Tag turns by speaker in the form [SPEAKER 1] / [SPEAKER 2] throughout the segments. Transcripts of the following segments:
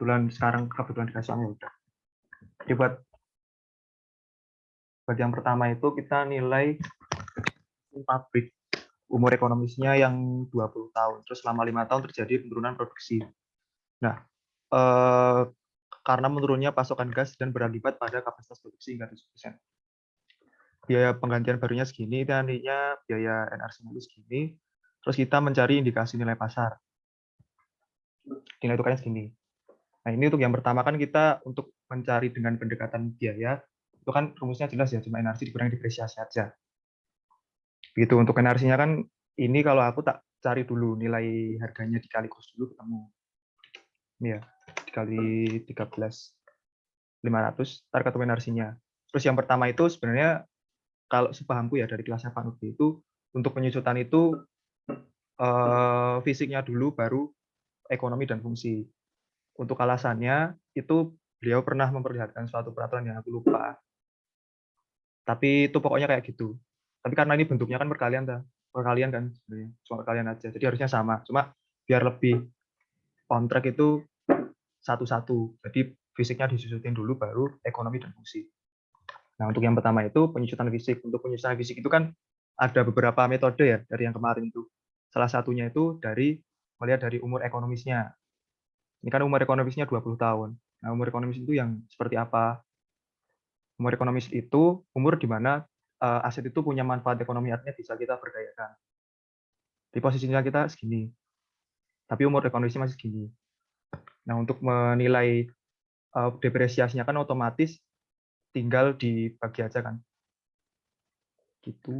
[SPEAKER 1] kebetulan dikasih uangnya udah. Jadi buat yang pertama itu kita nilai pabrik umur ekonomisnya yang 20 tahun, terus selama 5 tahun terjadi penurunan produksi. Nah, karena menurunnya pasokan gas dan berakibat pada kapasitas produksi hingga 7%. Biaya penggantian barunya segini, dan nantinya biaya NRC-nya segini, terus kita mencari indikasi nilai pasar. Nilai tukarnya segini. Nah, ini untuk yang pertama kan kita untuk mencari dengan pendekatan biaya, itu kan rumusnya jelas ya, cuma NRC dikurangi depresiasi aja. Begitu untuk NRC-nya kan, ini kalau aku tak cari dulu nilai harganya dikali kos dulu ketemu. Ini ya, dikali 13.500, ntar ketemu NRC-nya. Terus yang pertama itu sebenarnya, kalau sepahamku ya dari kelasnya Pak Nugi itu, untuk penyusutan itu fisiknya dulu, baru ekonomi dan fungsi. Untuk alasannya, itu beliau pernah memperlihatkan suatu peraturan yang aku lupa. Tapi itu pokoknya kayak gitu. Tapi karena ini bentuknya kan perkalian kan sebenarnya, cuma perkalian aja. Jadi harusnya sama. Cuma biar lebih on track itu satu-satu. Jadi fisiknya disusutin dulu, baru ekonomi dan fungsi. Nah, untuk yang pertama itu penyusutan fisik. Untuk penyusutan fisik itu kan ada beberapa metode ya dari yang kemarin itu. Salah satunya itu melihat dari umur ekonomisnya. Ini kan umur ekonomisnya 20 tahun. Nah, umur ekonomis itu yang seperti apa? Umur ekonomis itu umur di mana aset itu punya manfaat ekonomi, artinya bisa kita berdayakan. Di posisinya kita segini, tapi umur ekonomisnya masih segini. Nah, untuk menilai depresiasinya kan otomatis tinggal dibagi aja kan. Gitu.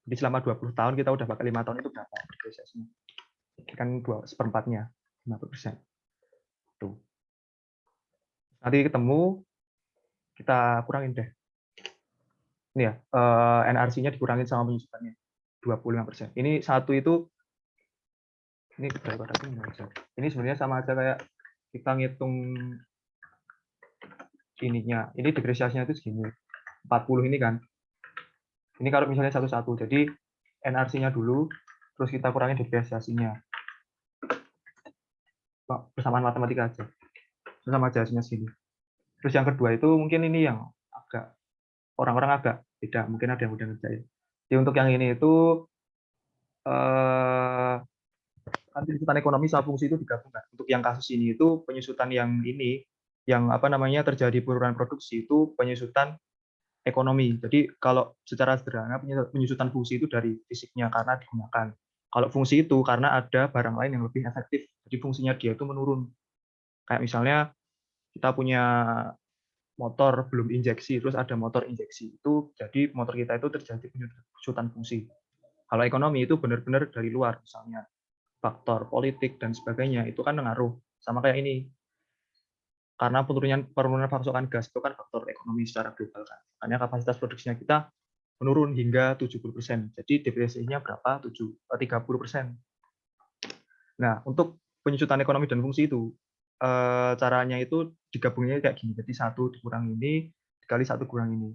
[SPEAKER 1] Jadi selama 20 tahun kita udah pakai 5 tahun itu berapa depresiasinya? Kan 2/4-nya, 50%. Tuh. Nanti ketemu, kita kurangin deh. Ini ya, NRC-nya dikurangin sama penyusutannya, 25%. Ini satu itu, ini berapa tadi? Ini sebenarnya sama aja kayak kita ngitung ininya. Ini depresiasinya itu segini, 40 ini kan. Ini kalau misalnya satu-satu, jadi NRC-nya dulu, terus kita kurangin depresiasinya. Persamaan matematika aja. Sama aja hasilnya segini. Terus yang kedua itu mungkin ini yang agak orang-orang agak beda, mungkin ada yang udah ngerjain. Jadi untuk yang ini itu kan penyusutan ekonomi sama fungsi itu digabungkan. Untuk yang kasus ini itu penyusutan yang ini, yang apa namanya terjadi penurunan produksi itu penyusutan ekonomi. Jadi kalau secara sederhana penyusutan fungsi itu dari fisiknya karena digunakan. Kalau fungsi itu karena ada barang lain yang lebih efektif. Jadi fungsinya dia itu menurun. Kayak misalnya kita punya motor belum injeksi, terus ada motor injeksi. Itu jadi motor kita itu terjadi penyusutan fungsi. Kalau ekonomi itu benar-benar dari luar, misalnya faktor politik dan sebagainya, itu kan ngaruh. Sama kayak ini. Karena penurunan pasokan gas itu kan faktor ekonomi secara global kan. Makanya kapasitas produksinya kita menurun hingga 70%. Jadi depresiasinya berapa? 30%. Nah, untuk penyusutan ekonomi dan fungsi itu, caranya itu digabungnya kayak gini. Jadi 1 dikurang ini, dikali 1 kurang ini.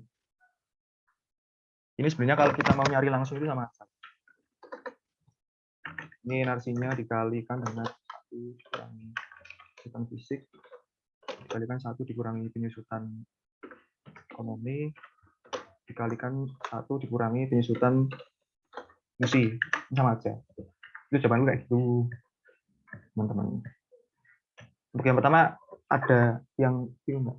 [SPEAKER 1] Ini sebenarnya kalau kita mau nyari langsung itu sama. Ini NRC-nya dikalikan dengan 1 dikurangi penyusutan fisik, dikalikan 1 dikurangi penyusutan ekonomi, dikalikan 1 dikurangi penyusutan fungsi. Sama aja. Itu jawabannya kayak gitu, teman-teman. Untuk yang pertama, ada yang bingung nggak?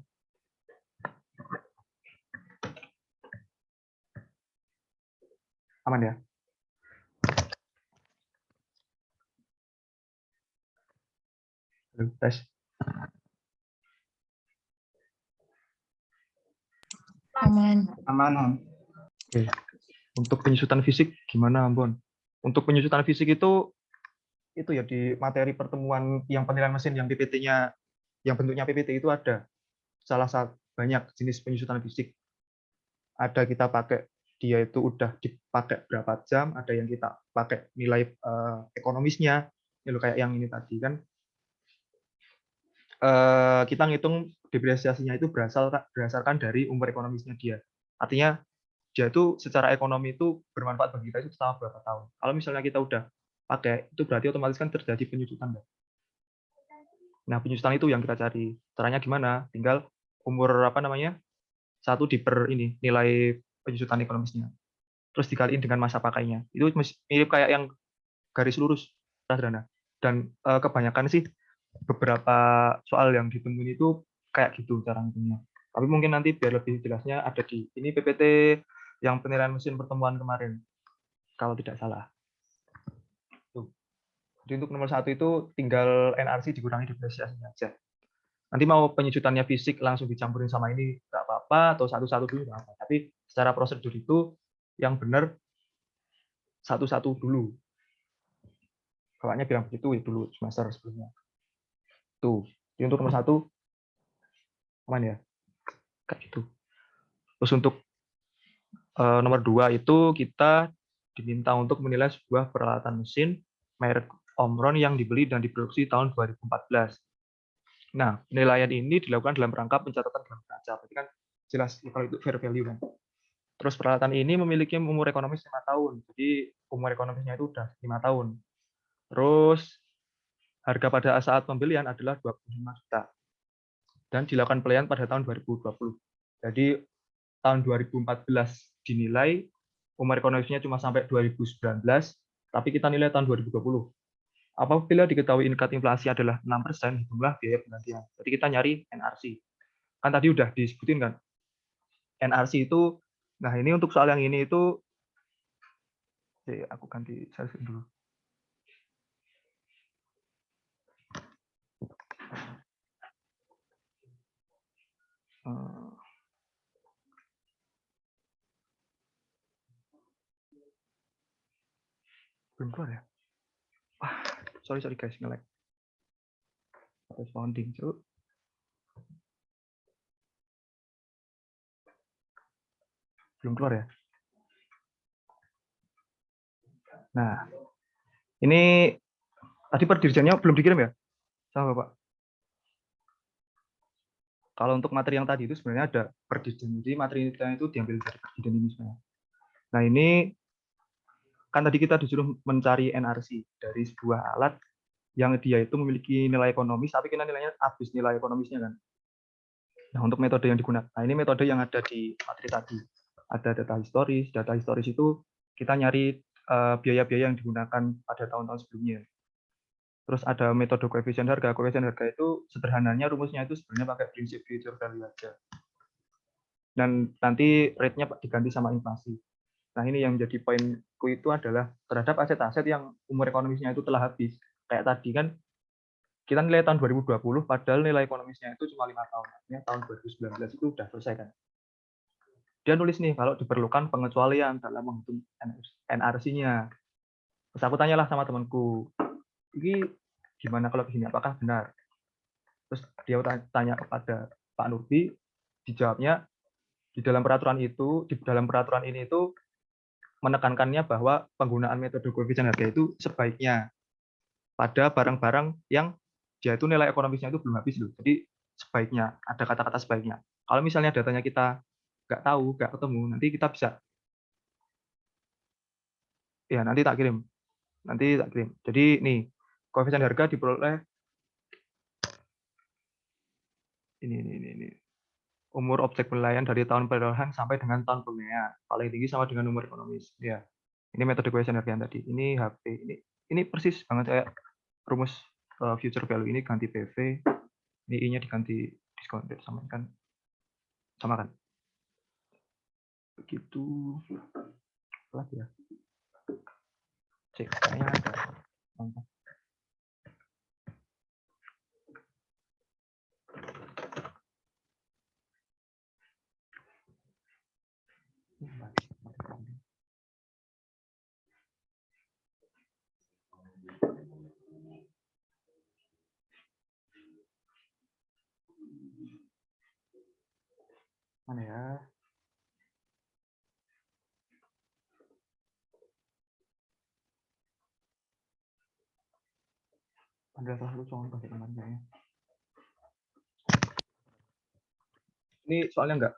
[SPEAKER 1] Aman ya? Tes.
[SPEAKER 2] Aman.
[SPEAKER 3] Aman.
[SPEAKER 1] Oke. Untuk penyusutan fisik gimana, Ambon? Untuk penyusutan fisik itu ya di materi pertemuan yang penilaian mesin yang PPT-nya, yang bentuknya PPT itu ada salah satu banyak jenis penyusutan fisik. Ada kita pakai dia itu udah dipakai berapa jam, ada yang kita pakai nilai ekonomisnya, ya kayak yang ini tadi kan. Kita ngitung depresiasinya itu berdasarkan dari umur ekonomisnya dia. Artinya dia itu secara ekonomi itu bermanfaat bagi kita itu selama berapa tahun. Kalau misalnya kita udah pakai, itu berarti otomatis kan terjadi penyusutan. Nah, penyusutan itu yang kita cari. Caranya gimana? Tinggal umur apa namanya? 1 diper ini nilai penyusutan ekonomisnya. Terus dikaliin dengan masa pakainya. Itu mirip kayak yang garis lurus, sederhana. Dan kebanyakan sih beberapa soal yang ditemuin itu kayak gitu cara ngitungnya. Tapi mungkin nanti biar lebih jelasnya ada di ini PPT yang penilaian mesin pertemuan kemarin, kalau tidak salah. Tuh. Jadi untuk nomor 1 itu tinggal NRC dikurangi depresiasinya aja. Nanti mau penyusutannya fisik langsung dicampurin sama ini nggak apa-apa, atau satu-satu dulu nggak apa. Tapi secara prosedur itu yang benar satu-satu dulu. Kakaknya bilang begitu ya dulu semester sebelumnya. Tuh. Jadi untuk nomor 1 aman ya. Kayak gitu. Terus untuk nomor 2 itu kita diminta untuk menilai sebuah peralatan mesin merek Omron yang dibeli dan diproduksi tahun 2014. Nah, penilaian ini dilakukan dalam rangka pencatatan dalam neraca. Berarti kan jelas kalau itu fair value kan. Terus peralatan ini memiliki umur ekonomis 5 tahun. Jadi umur ekonomisnya itu udah 5 tahun. Terus harga pada saat pembelian adalah 25 juta. Dan dilakukan pelayanan pada tahun 2020. Jadi tahun 2014 dinilai umur ekonomisnya cuma sampai 2019, tapi kita nilai tahun 2020. Apabila diketahui tingkat inflasi adalah 6%, hitunglah biaya penggantian. Jadi kita nyari NRC. Kan tadi udah disebutin kan, NRC itu, nah ini untuk soal yang ini itu, aku ganti share dulu. Belum keluar ya? Wah, sorry guys, nge-lag. Responding, so. Belum keluar ya? Nah, ini tadi perdirjennya belum dikirim ya? Sama Bapak. Kalau untuk materi yang tadi itu sebenarnya ada perdirjen. Jadi materi kita itu diambil dari perdirjen ini sebenarnya. Nah, ini kan tadi kita disuruh mencari NRC dari sebuah alat yang dia itu memiliki nilai ekonomis, tapi kita nilainya habis nilai ekonomisnya kan. Nah, untuk metode yang digunakan, nah ini metode yang ada di materi tadi. Ada data historis. Data historis itu kita nyari biaya-biaya yang digunakan pada tahun-tahun sebelumnya. Terus ada metode koefisien harga. Koefisien harga itu sederhananya rumusnya itu sebenarnya pakai prinsip future value aja. Dan nanti rate-nya diganti sama inflasi. Nah, ini yang menjadi poinku itu adalah terhadap aset-aset yang umur ekonomisnya itu telah habis. Kayak tadi kan, kita nilai tahun 2020, padahal nilai ekonomisnya itu cuma 5 tahun. Artinya tahun 2019 itu sudah selesai kan. Dia nulis nih, kalau diperlukan pengecualian dalam menghitung NRC-nya. Terus aku tanyalah sama temanku, ini gimana kalau begini, apakah benar? Terus dia tanya kepada Pak Nurbi, dijawabnya, di dalam peraturan ini itu menekankannya bahwa penggunaan metode koefisien harga itu sebaiknya pada barang-barang yang dia itu nilai ekonomisnya itu belum habis loh. Jadi sebaiknya, ada kata-kata sebaiknya. Kalau misalnya datanya kita nggak tahu, nggak ketemu, nanti kita bisa, ya nanti tak kirim. Jadi nih, koefisien harga diperoleh ini. Umur objek penilaian dari tahun perolehan sampai dengan tahun pemegang. Paling tinggi sama dengan umur ekonomis. Ya, ini metode koefisien harga yang tadi. Ini HP. Ini persis banget kayak rumus future value. Ini ganti PV. Ini I-nya diganti discount rate sama kan. Sama kan. Begitu. Lagi ya. Cek kayaknya ada. Mana ya? Ada salah satu contoh di namanya. Ini soalnya enggak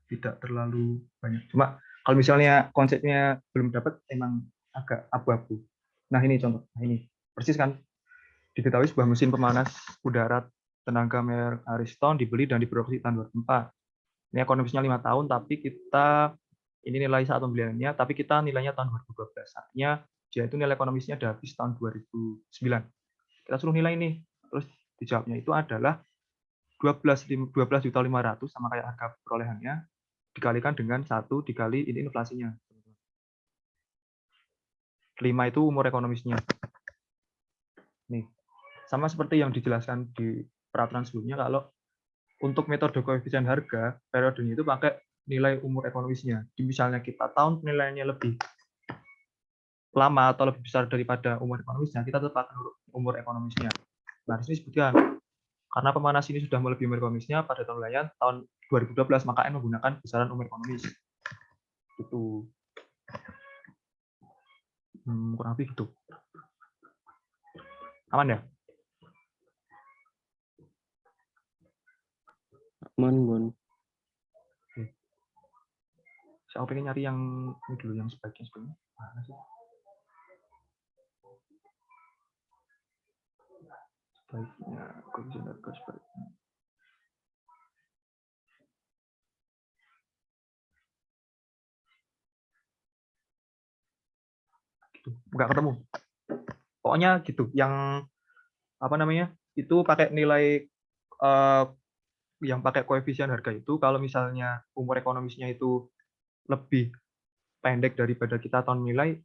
[SPEAKER 1] tidak terlalu banyak. Cuma Kalau misalnya konsepnya belum dapat, emang agak abu-abu. Nah ini contoh, nah ini persis kan, diketahui sebuah mesin pemanas udara tenaga merek Ariston dibeli dan diproduksi tahun 2004. Ini ekonomisnya 5 tahun, tapi kita ini nilai saat pembeliannya, tapi kita nilainya tahun 2012. Artinya dia itu nilai ekonomisnya udah habis tahun 2009. Kita suruh nilai nih, terus dijawabnya itu adalah 12.500.000 sama kayak harga perolehannya dikalikan dengan 1 dikali ini inflasinya. 5 itu umur ekonomisnya. Nih, sama seperti yang dijelaskan di peraturan sebelumnya, kalau untuk metode koefisien harga, periodenya itu pakai nilai umur ekonomisnya. Di misalnya kita tahun penilaiannya lebih lama atau lebih besar daripada umur ekonomisnya, kita tetap pakai umur ekonomisnya. Nah, di sini disebutkan, karena pemanas ini sudah melebihi umur ekonomisnya pada tahun penilaian tahun 2012, maka N menggunakan besaran umur ekonomis. Itu kurang lebih gitu. Aman ya?
[SPEAKER 3] Aman, Bun.
[SPEAKER 1] Saya pengen nyari yang ini dulu, yang sebaiknya sebelumnya. Mana sih? Sebaiknya koefisien harga sebaiknya. Gitu. Nggak ketemu. Pokoknya gitu. Yang apa namanya? Itu pakai nilai yang pakai koefisien harga itu, kalau misalnya umur ekonomisnya itu lebih pendek daripada kita tahun nilai,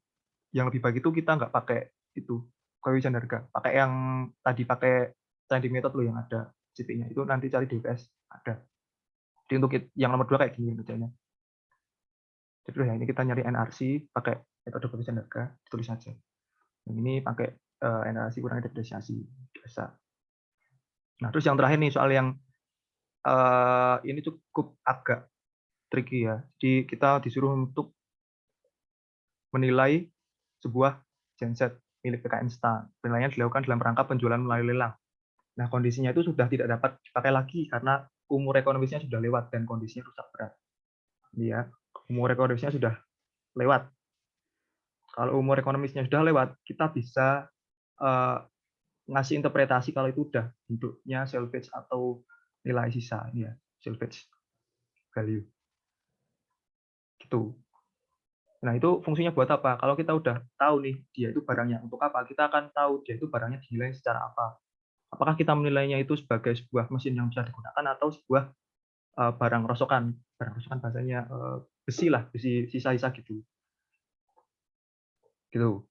[SPEAKER 1] yang lebih baik itu kita nggak pakai itu koefisien harga, pakai yang tadi, pakai trending method loh yang ada CP-nya itu, nanti cari di UPS ada. Jadi untuk yang nomor 2 kayak gini kerjanya. Jadi ya ini kita nyari NRC pakai metode koefisien harga, tulis saja. Yang ini pakai NRC kurangi depresiasi biasa. Nah terus yang terakhir nih soal yang ini cukup agak tricky ya. Jadi kita disuruh untuk menilai sebuah genset milik PKN STA. Penilaian dilakukan dalam rangka penjualan melalui lelang. Nah, kondisinya itu sudah tidak dapat dipakai lagi karena umur ekonomisnya sudah lewat dan kondisinya rusak berat. Ya, umur ekonomisnya sudah lewat. Kalau umur ekonomisnya sudah lewat, kita bisa ngasih interpretasi kalau itu udah bentuknya salvage atau nilai sisa, ya, salvage value. Gitu. Nah, itu fungsinya buat apa? Kalau kita udah tahu nih, dia itu barangnya untuk apa, kita akan tahu dia itu barangnya dinilai secara apa. Apakah kita menilainya itu sebagai sebuah mesin yang bisa digunakan atau sebuah barang rosokan. Barang rosokan bahasanya besi lah, besi sisa-sisa gitu. Gitu.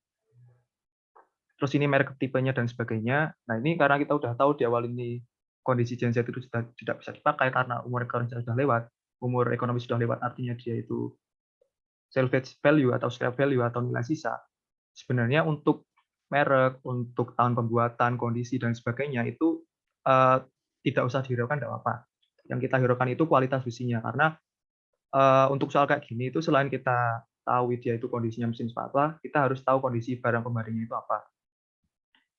[SPEAKER 1] Terus ini merek tipenya dan sebagainya. Nah, ini karena kita udah tahu di awal ini kondisi genset itu sudah tidak bisa dipakai karena umur ekonomi sudah lewat. Umur ekonomi sudah lewat, artinya dia itu salvage value atau scrap value atau nilai sisa. Sebenarnya untuk merek, untuk tahun pembuatan, kondisi dan sebagainya itu tidak usah dihiraukan, tidak apa-apa. Yang kita hiraukan itu kualitas besinya, karena untuk soal kayak gini itu selain kita tahu dia itu kondisinya mesin seperti apa, kita harus tahu kondisi barang pembandingnya itu apa.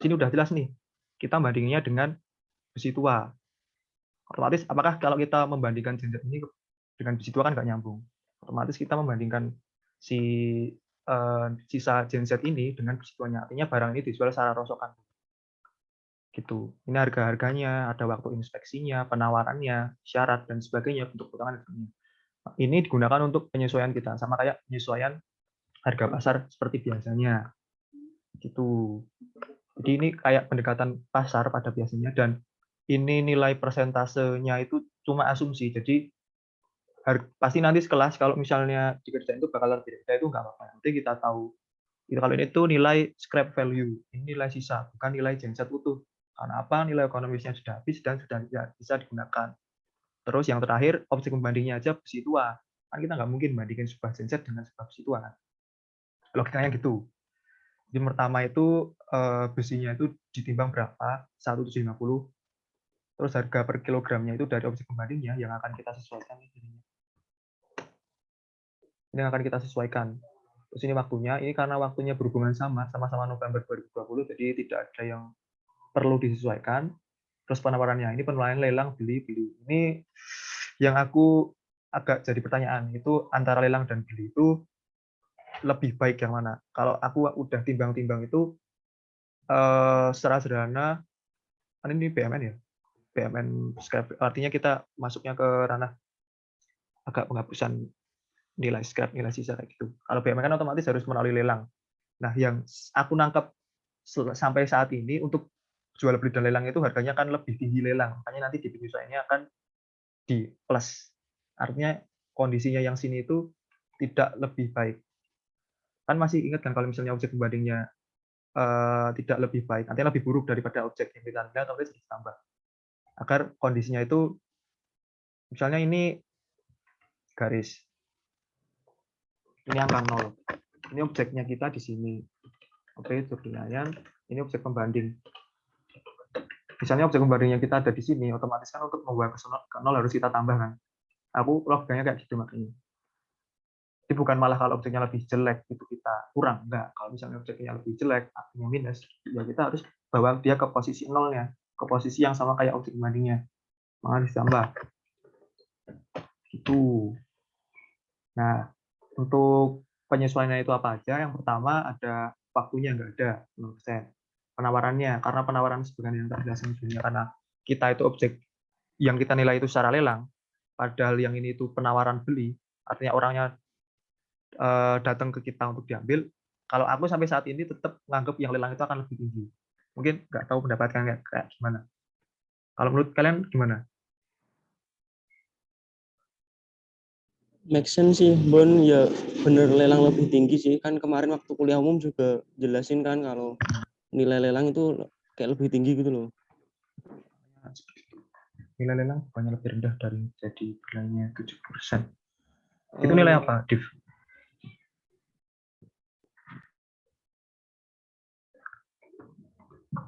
[SPEAKER 1] Sini udah jelas nih, kita bandinginnya dengan besi tua. Otomatis apakah kalau kita membandingkan genset ini dengan besi tua kan nggak nyambung. Otomatis kita membandingkan si sisa genset ini dengan besi tuanya. Artinya barang ini dijual secara rosokan. Gitu. Ini harga-harganya, ada waktu inspeksinya, penawarannya, syarat dan sebagainya, bentuk potongan. Ini digunakan untuk penyesuaian kita, sama kayak penyesuaian harga pasar seperti biasanya. Gitu. Jadi ini kayak pendekatan pasar pada biasanya, dan ini nilai persentasenya itu cuma asumsi. Jadi pasti nanti sekelas kalau misalnya dikerjain itu bakal berbeda, itu nggak apa-apa. Nanti kita tahu. Kalau ini tuh nilai scrap value, ini nilai sisa, bukan nilai genset utuh. Karena apa? Nilai ekonomisnya sudah habis dan sudah tidak bisa digunakan. Terus yang terakhir, objek pembandingnya aja besi tua. Kan kita nggak mungkin bandingin sebuah genset dengan sebuah besi tua. Logikanya gitu. Jadi pertama itu besinya itu ditimbang berapa, 1.750. Terus harga per kilogramnya itu dari objek pembandingnya yang akan kita sesuaikan. Ini yang akan kita sesuaikan. Terus ini waktunya, ini karena waktunya berhubungan sama-sama November 2020, jadi tidak ada yang perlu disesuaikan. Terus penawarannya, ini penawaran lelang beli. Ini yang aku agak jadi pertanyaan, itu antara lelang dan beli itu lebih baik yang mana? Kalau aku udah timbang-timbang itu secara sederhana, kan ini BMN ya, BMN scrap, artinya kita masuknya ke ranah agak penghapusan nilai scrap, nilai sisa kayak gitu. Kalau BMN kan otomatis harus melalui lelang. Nah, yang aku nangkep sampai saat ini untuk jual beli dan lelang itu harganya kan lebih tinggi lelang, makanya nanti di penyesuaiannya akan di plus. Artinya kondisinya yang sini itu tidak lebih baik. Kan masih ingat kan kalau misalnya objek pembandingnya tidak lebih baik, artinya lebih buruk daripada objek yang kita nilai, otomatis ditambah. Agar kondisinya itu, misalnya ini garis, ini angka 0. Ini objeknya kita di sini. Oke, itu penilaian. Ini objek pembanding. Misalnya objek pembandingnya kita ada di sini, otomatis kan untuk membuat ke 0 harus kita tambahkan. Aku logikanya kayak gitu makanya. Jadi bukan malah kalau objeknya lebih jelek itu kita kurang, enggak. Kalau misalnya objeknya lebih jelek, artinya minus, ya kita harus bawa dia ke posisi nolnya, ke posisi yang sama kayak objek pembandingnya. Maka ditambah. Itu. Nah, untuk penyesuaiannya itu apa aja? Yang pertama ada waktunya, nggak ada 0%. Penawarannya, karena penawaran sebenarnya yang terjelaskan sebenarnya karena kita itu objek yang kita nilai itu secara lelang, padahal yang ini itu penawaran beli, artinya orangnya datang ke kita untuk diambil. Kalau aku sampai saat ini tetap nganggap yang lelang itu akan lebih tinggi. Mungkin nggak tahu pendapatnya kayak gimana. Kalau menurut kalian gimana?
[SPEAKER 3] Make sense sih, Bon. Ya bener lelang lebih tinggi sih. Kan kemarin waktu kuliah umum juga jelasin kan kalau nilai lelang itu kayak lebih tinggi gitu loh.
[SPEAKER 1] Nilai lelang bukannya lebih rendah dari jadi nilainya 7%. Itu nilai apa, Div?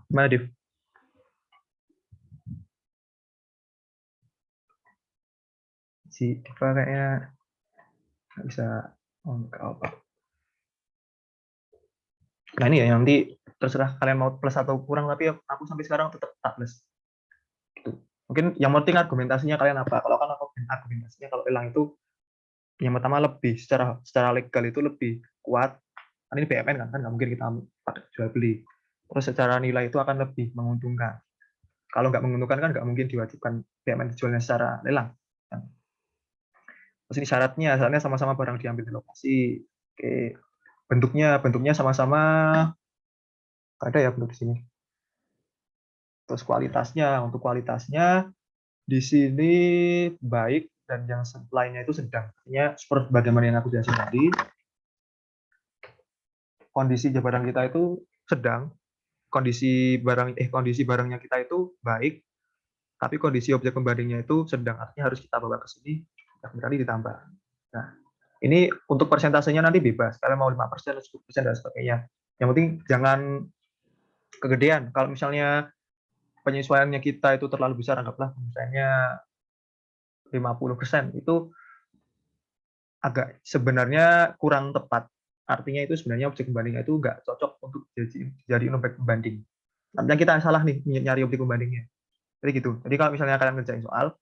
[SPEAKER 1] Gimana, Div? Si Diva kayaknya nggak bisa apa. Nah ini ya, nanti terserah kalian mau plus atau kurang, tapi aku sampai sekarang tetap tak plus. Gitu. Mungkin yang penting argumentasinya kalian apa? Kalau kan aku argumentasinya kalau lelang itu yang pertama lebih secara legal itu lebih kuat. Kan ini BMN kan nggak mungkin kita pakai jual beli. Terus secara nilai itu akan lebih menguntungkan. Kalau nggak menguntungkan kan nggak mungkin diwajibkan BMN dijualnya secara lelang. Terus ini syaratnya sama-sama barang diambil di lokasi. Oke. Bentuknya sama-sama ada ya bentuk di sini. Terus untuk kualitasnya di sini baik dan yang lainnya itu sedang. Artinya seperti bagaimana yang aku jelasin tadi, kondisi barang kita itu sedang, kondisi barangnya kita itu baik, tapi kondisi objek pembandingnya itu sedang, artinya harus kita bawa ke sini, berarti ditambah. Nah, ini untuk persentasenya nanti bebas, kalian mau 5%, 10% dan sebagainya. Yang penting jangan kegedean. Kalau misalnya penyesuaiannya kita itu terlalu besar, anggaplah misalnya 50%, itu agak sebenarnya kurang tepat. Artinya itu sebenarnya objek pembandingnya itu nggak cocok untuk jadi objek pembanding. Artinya kita salah nih nyari objek pembandingnya. Jadi gitu. Jadi kalau misalnya kalian ngerjain soal,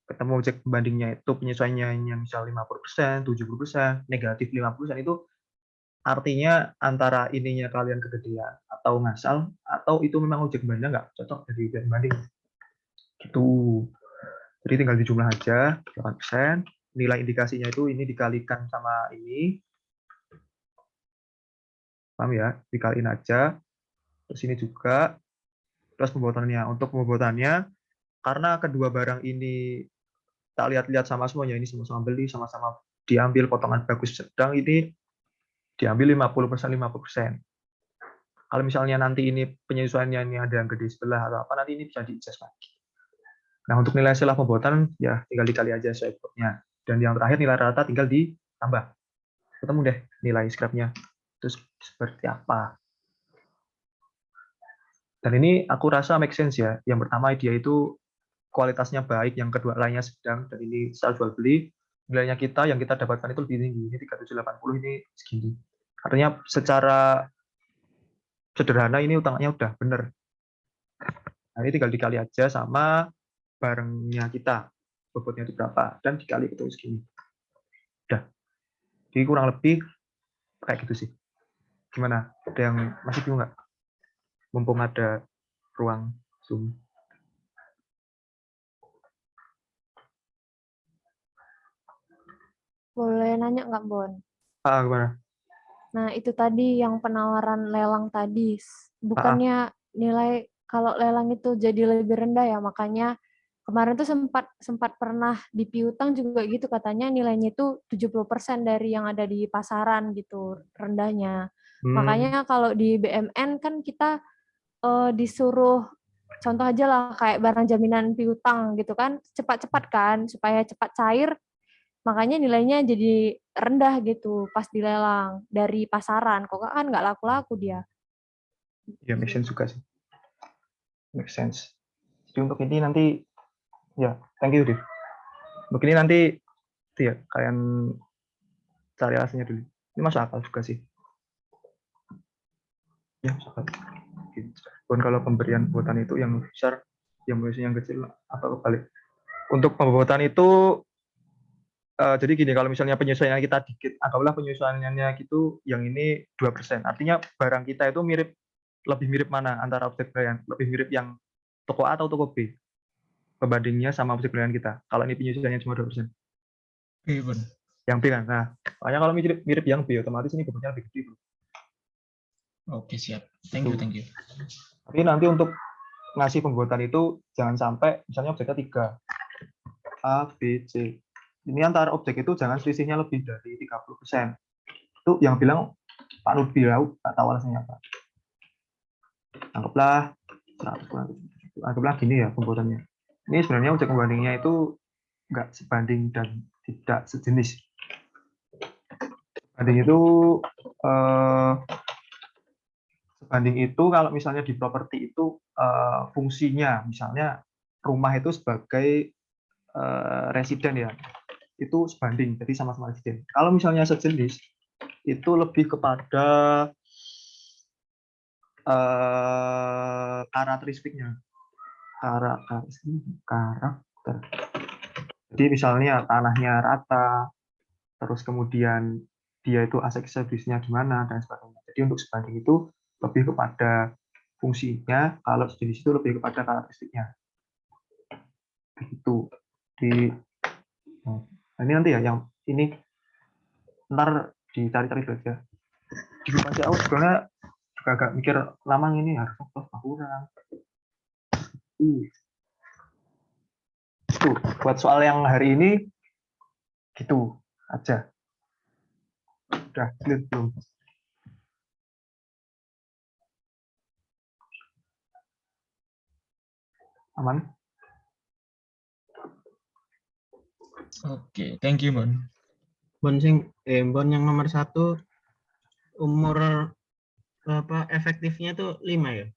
[SPEAKER 1] ketemu objek pembandingnya itu penyesuaiannya misal 50%, 70%, negatif 50%, itu artinya antara ininya kalian kegedean atau ngasal, atau itu memang objek pembandingnya nggak cocok jadi objek pembanding. Gitu. Jadi tinggal dijumlah aja, 8%. Nilai indikasinya itu ini dikalikan sama ini. Paham ya? Dikaliin aja. Terus ini juga. Terus pembuatannya. Untuk pembuatannya, karena kedua barang ini tak lihat-lihat sama semuanya, ini sama-sama beli, sama-sama diambil potongan bagus sedang, ini diambil 50%, 50%. Kalau misalnya nanti ini penyesuaiannya ini ada yang gede sebelah atau apa, nanti ini bisa di-adjust lagi. Nah, untuk nilai setelah pembuatan, ya tinggal dikali aja seekotnya. Dan yang terakhir nilai rata tinggal ditambah. Ketemu deh nilai scrap-nya. Terus seperti apa. Dan ini aku rasa make sense ya. Yang pertama dia itu kualitasnya baik, yang kedua lainnya sedang, dan ini setelah jual beli, nilainya yang kita dapatkan itu lebih tinggi. Ini 3780, ini segini. Artinya secara sederhana ini utangnya udah bener. Nah, ini tinggal dikali aja sama barangnya kita. bobotnya itu berapa, dan dikali ketemu segini. Udah. Jadi kurang lebih kayak gitu sih. Gimana? Ada yang masih bingung nggak? Mumpung ada ruang Zoom.
[SPEAKER 2] Boleh nanya nggak, Bon?
[SPEAKER 1] Gimana?
[SPEAKER 2] Nah, itu tadi yang penawaran lelang tadi.
[SPEAKER 1] Ah,
[SPEAKER 2] Bukannya nilai kalau lelang itu jadi lebih rendah ya, makanya kemarin tuh sempat sempat pernah di piutang juga gitu katanya nilainya itu 70% dari yang ada di pasaran gitu rendahnya.
[SPEAKER 1] hmm,
[SPEAKER 2] Makanya kalau di BMN kan kita disuruh contoh aja lah kayak barang jaminan piutang gitu kan cepat-cepat kan supaya cepat cair makanya nilainya jadi rendah gitu pas dilelang dari pasaran kok kan nggak laku-laku dia.
[SPEAKER 1] ya make sense juga sih. Make sense. Jadi untuk ini nanti, ya, thank you, Div. Untuk ini nanti, itu ya, kalian cari alasannya dulu. Ini masuk akal juga sih. Ya, masuk akal. Dan kalau pemberian pembobotan itu yang besar, yang biasanya yang kecil, apa kebalik. Untuk pembobotan itu, jadi gini, kalau misalnya penyesuaian kita dikit, anggaplah penyesuaiannya gitu, yang ini 2%. Artinya barang kita itu lebih mirip mana antara objek pembelian? Lebih mirip yang toko A atau toko B? Pembandingnya sama objek pembelian kita. Kalau ini penyesuaiannya cuma 2%.
[SPEAKER 4] Oke, Bon.
[SPEAKER 1] Yang B kan? Nah, makanya kalau mirip yang B, otomatis ini bobotnya lebih gede. Bro.
[SPEAKER 4] Oke, siap. Thank you, thank you.
[SPEAKER 1] Tapi nanti untuk ngasih pembobotan itu, jangan sampai, misalnya objeknya 3. A, B, C. Ini antara objek itu jangan selisihnya lebih dari 30%. Itu yang bilang Pak Nurbi, nggak tahu alasannya apa. Anggaplah gini ya pembobotannya. Ini sebenarnya objek pembandingnya itu nggak sebanding dan tidak sejenis. Sebanding itu kalau misalnya di properti itu fungsinya, misalnya rumah itu sebagai residen ya, itu sebanding, jadi sama-sama residen. Kalau misalnya sejenis, itu lebih kepada karakteristiknya. Karakter. Jadi misalnya tanahnya rata, terus kemudian dia itu aksesibelnya gimana dan sebagainya. Jadi untuk sebanding itu lebih kepada fungsinya, kalau sejenis itu lebih kepada karakteristiknya. Begitu. Ini nanti ya yang ini ntar dicari-cari aja. Di masih awal sebenarnya juga agak mikir lamang ini harus kurang. Tuh, buat soal yang hari ini gitu aja. Udah clear belum? Aman?
[SPEAKER 4] Oke, thank you, Bon.
[SPEAKER 5] Bon yang nomor 1 umur apa efektifnya tuh 5 ya?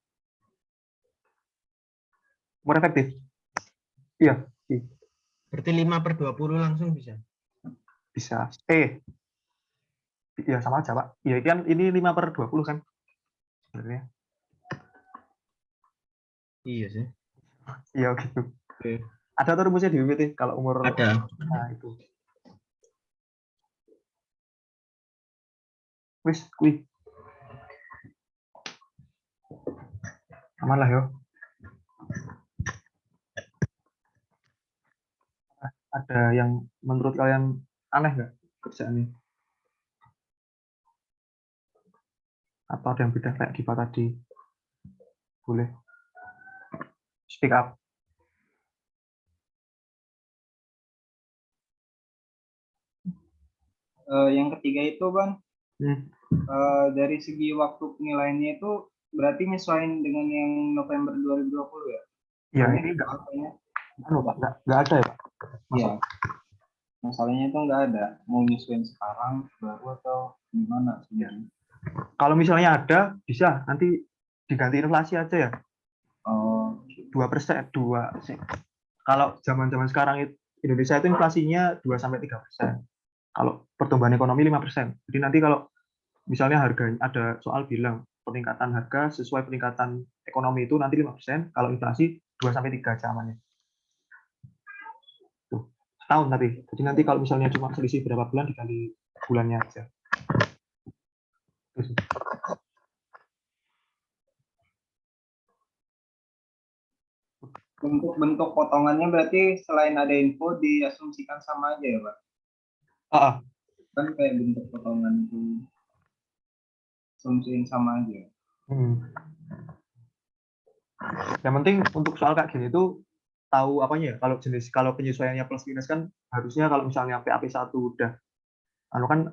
[SPEAKER 1] Umur efektif? Iya.
[SPEAKER 5] Berarti 5/20 langsung bisa.
[SPEAKER 1] Bisa. Ya sama aja, Pak. Ya kan ini 5/20 kan? Sebenarnya.
[SPEAKER 5] Iya sih.
[SPEAKER 1] Iya gitu.
[SPEAKER 5] Oke.
[SPEAKER 1] Ada tuh rumusnya di PPT kalau umur.
[SPEAKER 5] Ada.
[SPEAKER 1] Nah, itu. Wis, kuy. Aman lah yo. Ada yang menurut kalian aneh nggak kerjaan ini? Atau ada yang beda kayak Giva tadi? Boleh. Speak up.
[SPEAKER 6] Yang ketiga itu Bang,
[SPEAKER 1] Hmm.
[SPEAKER 6] dari segi waktu penilaiannya itu berarti nyesuaiin dengan yang November 2020 ya?
[SPEAKER 1] Ya ini nggak ada ya Pak?
[SPEAKER 6] Iya. Masalahnya itu nggak ada. Mau nyesuaiin sekarang baru atau gimana sebenarnya?
[SPEAKER 1] Kalau misalnya ada, bisa nanti diganti inflasi aja ya.
[SPEAKER 6] Oh,
[SPEAKER 1] 2%, 2%. Kalau zaman-zaman sekarang Indonesia itu inflasinya 2-3%. Kalau pertumbuhan ekonomi 5%. Jadi nanti kalau misalnya harga ada soal bilang peningkatan harga sesuai peningkatan ekonomi itu nanti 5%, kalau inflasi 2-3 aja amannya. Tuh. tahun tapi. Jadi nanti kalau misalnya cuma selisih berapa bulan dikali bulannya aja. Itu sih.
[SPEAKER 6] Bentuk potongannya berarti selain ada info diasumsikan sama aja ya, Pak?
[SPEAKER 1] Ah,
[SPEAKER 6] Kan kayak bentuk potongan itu asumsiin sama aja.
[SPEAKER 1] Yang penting untuk soal kayak gini itu tahu apanya ya. Kalau penyesuaiannya plus minus kan harusnya kalau misalnya PAP1 udah kan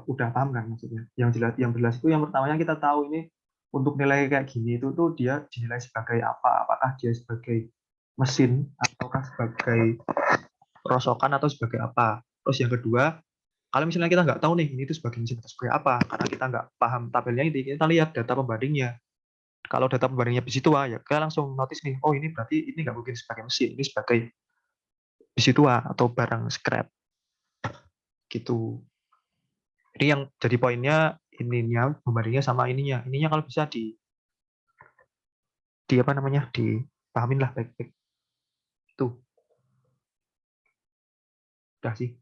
[SPEAKER 1] udah paham kan maksudnya. Yang jelas itu yang pertamanya kita tahu ini untuk nilai kayak gini itu tuh dia dinilai sebagai apa? Apakah dia sebagai mesin ataukah sebagai rosokan atau sebagai apa? Terus yang kedua, kalau misalnya kita nggak tahu nih ini itu sebagai mesin atau sebagai apa, karena kita nggak paham tabelnya ini, kita lihat data pembandingnya. Kalau data pembandingnya besi tua, ya kita langsung notice nih, oh ini berarti ini nggak mungkin sebagai mesin, ini sebagai besi tua atau barang scrap. Gitu. Ini yang jadi poinnya ininya pembandingnya sama ininya. Ininya kalau bisa di apa namanya dipahamin lah baik-baik. Itu. Udah sih.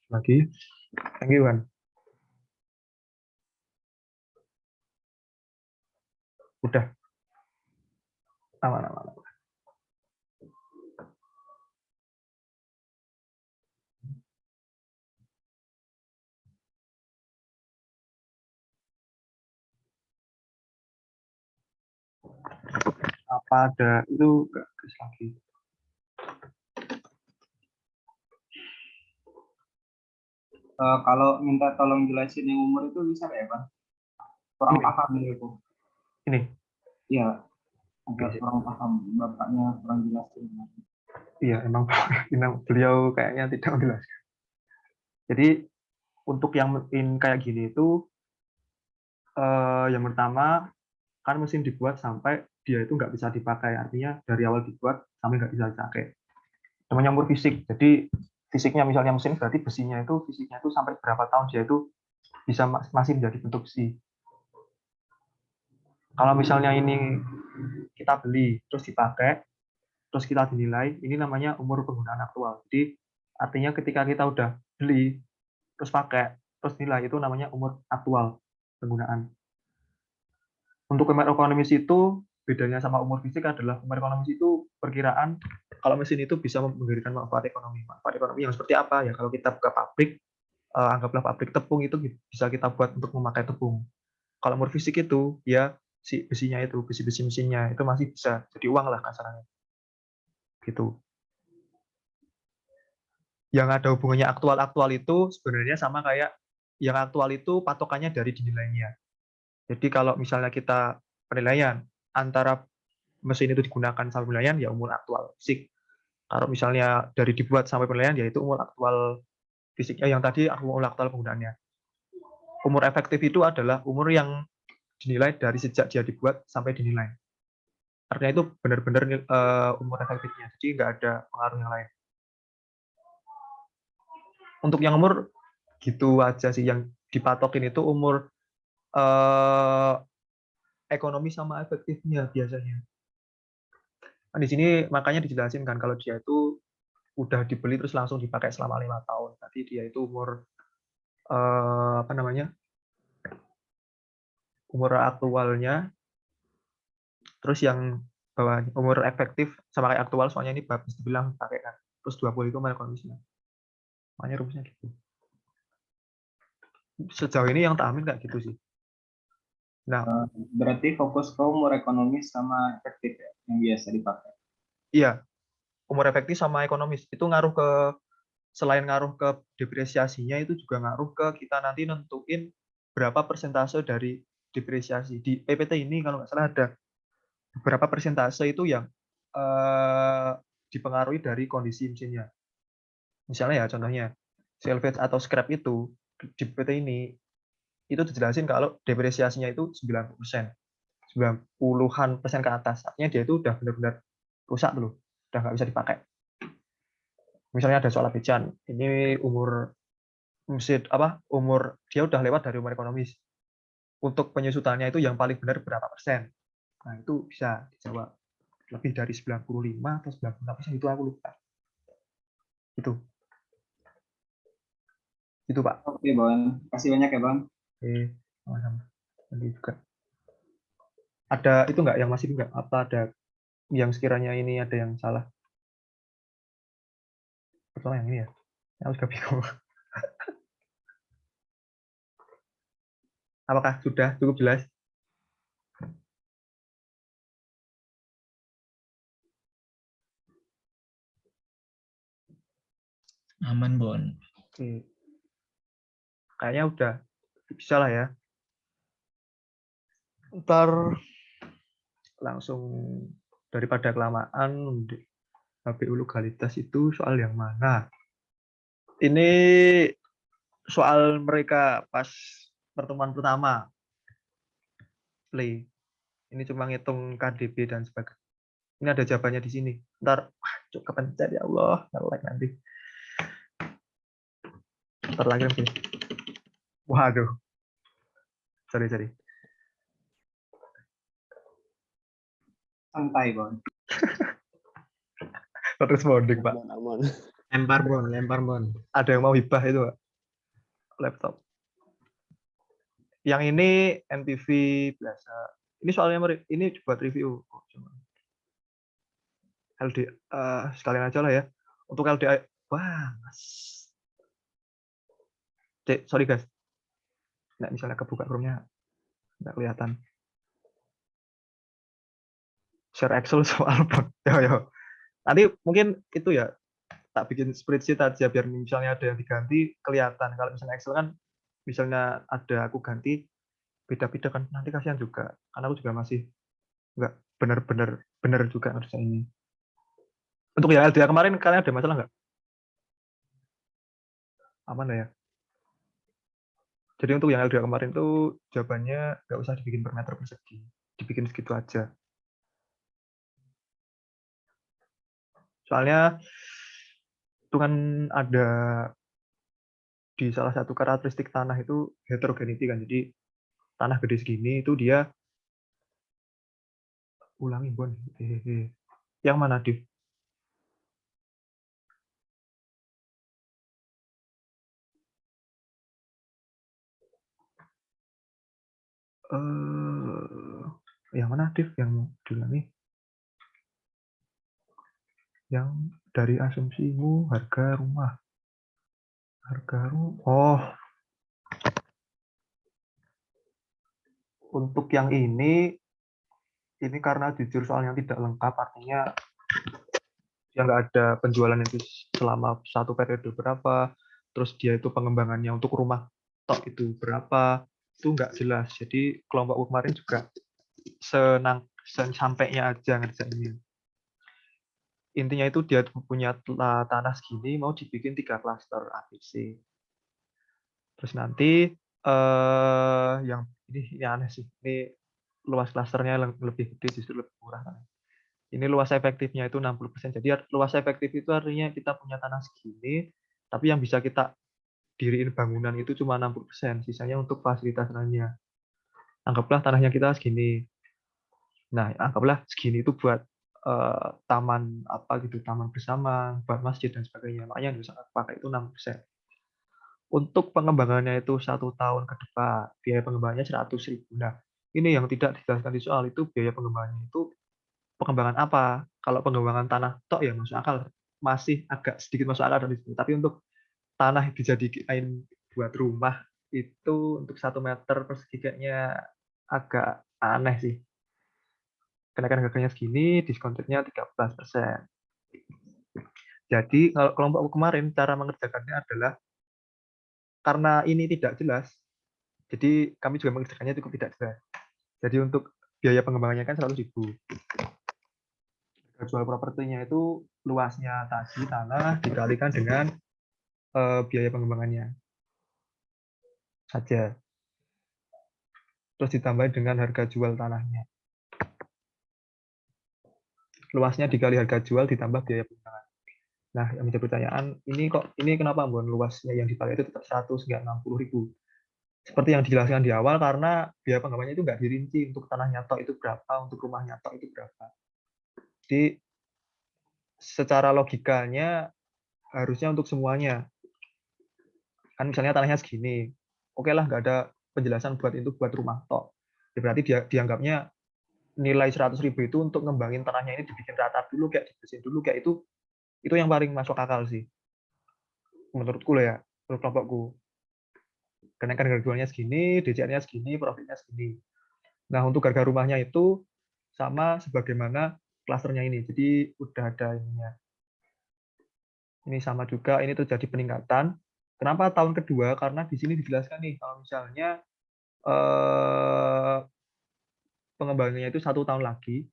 [SPEAKER 1] Lagi. Thank you, Wan. Udah. Aman. Apa ada itu enggak lagi.
[SPEAKER 6] Kalau minta tolong jelasin yang umur itu bisa nggak ya, Pak? Kurang paham itu.
[SPEAKER 1] Ini.
[SPEAKER 6] Iya, agak kurang paham. Bapaknya kurang jelasin.
[SPEAKER 1] Iya, emang beliau kayaknya tidak menjelaskan. Jadi untuk yang kayak gini itu yang pertama kan mesin dibuat sampai dia itu nggak bisa dipakai, artinya dari awal dibuat sampai nggak bisa dipakai. Namanya umur fisik. Jadi fisiknya misalnya mesin berarti besinya itu fisiknya itu sampai berapa tahun dia itu bisa masih menjadi bentuk besi. Kalau misalnya ini kita beli terus dipakai terus kita dinilai, ini namanya umur penggunaan aktual. Jadi artinya ketika kita udah beli terus pakai terus nilai, itu namanya umur aktual penggunaan. Untuk umur ekonomis itu bedanya sama umur fisik adalah umur ekonomis itu perkiraan kalau mesin itu bisa memberikan manfaat ekonomi. Manfaat ekonomi yang seperti apa ya? Kalau kita buka pabrik, anggaplah pabrik tepung itu bisa kita buat untuk memakai tepung. Kalau umur fisik itu ya si besinya itu, besi-besi mesinnya itu masih bisa jadi uang lah kasarnya. Gitu. Yang ada hubungannya aktual itu sebenarnya sama kayak yang aktual itu patokannya dari dinilainya. Jadi kalau misalnya kita penilaian antara mesin itu digunakan sampai penilaian ya umur aktual fisik. Kalau misalnya dari dibuat sampai penilaian yaitu umur aktual fisiknya, yang tadi umur aktual penggunaannya. Umur efektif itu adalah umur yang dinilai dari sejak dia dibuat sampai dinilai. Artinya itu benar-benar umur efektifnya. Jadi nggak ada pengaruh yang lain. Untuk yang umur gitu aja sih, yang dipatokin itu umur ekonomi sama efektifnya biasanya. Nah, di sini makanya dijelasin kan kalau dia itu udah dibeli terus langsung dipakai selama 5 tahun. Tadi dia itu umur apa namanya? Umur aktualnya. Terus yang bawah umur efektif sama kayak aktual, soalnya ini babis dibilang pakai kan. Terus 20 itu umur ekonomisnya. Makanya rumusnya gitu. Sejauh ini yang tak amin kayak gitu sih. Nah,
[SPEAKER 6] Berarti fokus ke umur ekonomis sama efektif ya, yang biasa dipakai.
[SPEAKER 1] iya. Umur efektif sama ekonomis itu ngaruh ke, selain ngaruh ke depresiasinya, itu juga ngaruh ke kita nanti nentuin berapa persentase dari depresiasi. Di PPT ini kalau nggak salah ada beberapa persentase itu yang dipengaruhi dari kondisi mesinnya. Misalnya ya contohnya salvage atau scrap itu di PPT ini itu dijelasin kalau depresiasinya itu 90%. 90-an persen ke atas. Artinya dia itu udah benar-benar rusak dulu, udah nggak bisa dipakai. Misalnya ada soal abejan, ini umur mesin umur dia udah lewat dari umur ekonomis. Untuk penyusutannya itu yang paling benar berapa persen? Nah, itu bisa dijawab. lebih dari 95 atau 96% itu aku lupa. Itu Pak.
[SPEAKER 6] Oke, Bon. Kasih banyak ya, Bang.
[SPEAKER 1] Oke, sama-sama. Nanti juga. Ada itu nggak yang masih nggak? Apa ada yang sekiranya ini ada yang salah? Pertama yang ini ya. Yang juga bingung. Apakah sudah cukup jelas?
[SPEAKER 4] Aman, Bon.
[SPEAKER 1] Oke. Kayaknya udah bisa lah ya. Ntar langsung daripada kelamaan HPU legalitas itu soal yang mana? Ini soal mereka pas pertemuan pertama play. Ini cuma ngitung KDB dan sebagainya. Ini ada jawabannya di sini. Ntar cukup kepencet ya Allah, like nanti. Ntar lagi begini. Waduh. Sorry.
[SPEAKER 6] Santai, Bon.
[SPEAKER 1] Terus bonding, Pak.
[SPEAKER 3] Aman.
[SPEAKER 5] Lempar Bon.
[SPEAKER 1] Ada yang mau hibah itu, Pak? Laptop. Yang ini NPV biasa. Ini soalnya ini buat review. LD sekalian aja lah ya. Untuk LDI, wah, sorry guys. Nah, misalnya kebuka Chrome-nya nggak kelihatan. Share Excel soal bot. Yo. Nanti mungkin itu ya, tak bikin spreadsheet aja biar misalnya ada yang diganti kelihatan. Kalau misalnya Excel kan, misalnya ada aku ganti beda-beda kan, nanti kasihan juga. Karena aku juga masih nggak benar juga ngerjain ini. Untuk yang LDA kemarin kalian ada masalah nggak? Aman lah ya. Jadi untuk yang LDA kemarin tuh jawabannya nggak usah dibikin per meter persegi, dibikin segitu aja. Soalnya itu kan ada di salah satu karakteristik tanah itu heterogeneity kan. Jadi tanah gede segini itu dia ulangi Bon. Yang mana, Div? Yang mana, Div? Yang diulangi? Yang dari asumsimu harga rumah. Oh. Untuk yang ini karena jujur soalnya tidak lengkap, artinya yang nggak ada penjualan itu selama satu periode berapa, terus dia itu pengembangannya untuk rumah tok itu berapa, itu nggak jelas. Jadi kelompok kemarin juga sampainya aja ngerjainnya. Intinya itu dia punya tanah segini, mau dibikin 3 klaster ABC. Terus nanti yang ini aneh sih, ini luas klasternya lebih gede, justru lebih murah. Ini luas efektifnya itu 60%. Jadi luas efektif itu artinya kita punya tanah segini, tapi yang bisa kita diriin bangunan itu cuma 60%, sisanya untuk fasilitas lainnya. Anggaplah tanahnya kita segini. Nah, anggaplah segini itu buat taman apa gitu, taman bersama, buat masjid dan sebagainya. Makanya yang bisa pakai itu 6%. Untuk pengembangannya itu 1 tahun ke depan, biaya pengembangannya 100.000. Nah, ini yang tidak dijelaskan di soal itu biaya pengembangannya itu pengembangan apa? Kalau pengembangan tanah tok ya masuk akal, masih agak sedikit masuk akal dari situ. Tapi untuk tanah dijadiin buat rumah itu untuk 1 meter persegi kayaknya agak aneh sih. Kenaikan harganya segini, diskonnya 13%. Jadi kalau kelompok kemarin cara mengerjakannya adalah karena ini tidak jelas, jadi kami juga mengerjakannya cukup tidak jelas. Jadi untuk biaya pengembangannya kan 100.000. Harga jual propertinya itu luasnya tadi tanah dikalikan dengan biaya pengembangannya saja. Terus ditambahin dengan harga jual tanahnya. Luasnya dikali harga jual ditambah biaya pengembangan. Nah, yang menjadi pertanyaan, ini kenapa Bon luasnya yang dipakai itu tetap 100 nggak 60.000? Seperti yang dijelaskan di awal, karena biaya pengembangannya itu nggak dirinci untuk tanahnya tok itu berapa, untuk rumahnya tok itu berapa. Jadi secara logikanya harusnya untuk semuanya. Kan misalnya tanahnya segini, oke lah nggak ada penjelasan buat rumah tok. Ya berarti dia dianggapnya nilai 100.000 itu untuk ngembangin tanahnya ini dibikin rata dulu, kayak dibersihin dulu, kayak itu yang paling masuk akal sih. Menurutku loh ya, menurut kelompokku. Kenaikan harga jualnya segini, DCR-nya segini, profitnya segini. Nah, untuk harga rumahnya itu sama sebagaimana klasternya ini. Jadi udah ada ininya. Ini sama juga, ini terjadi peningkatan. Kenapa tahun kedua? Karena di sini dijelaskan nih, kalau misalnya pengembangannya itu 1 tahun lagi,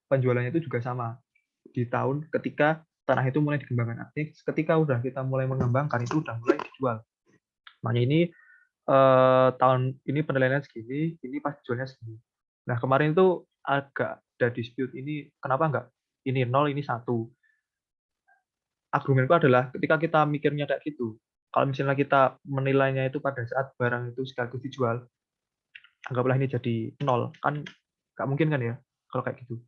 [SPEAKER 1] penjualannya itu juga sama. Di tahun ketika tanah itu mulai dikembangkan. Artinya ketika udah kita mulai mengembangkan, itu udah mulai dijual. Makanya ini tahun ini penilaiannya segini, ini pas jualnya segini. Nah, kemarin itu agak ada dispute ini, kenapa enggak ini 0, ini 1. Argumenku adalah ketika kita mikirnya kayak gitu, kalau misalnya kita menilainya itu pada saat barang itu sekaligus dijual, anggaplah ini jadi 0, kan nggak mungkin kan ya kalau kayak gitu.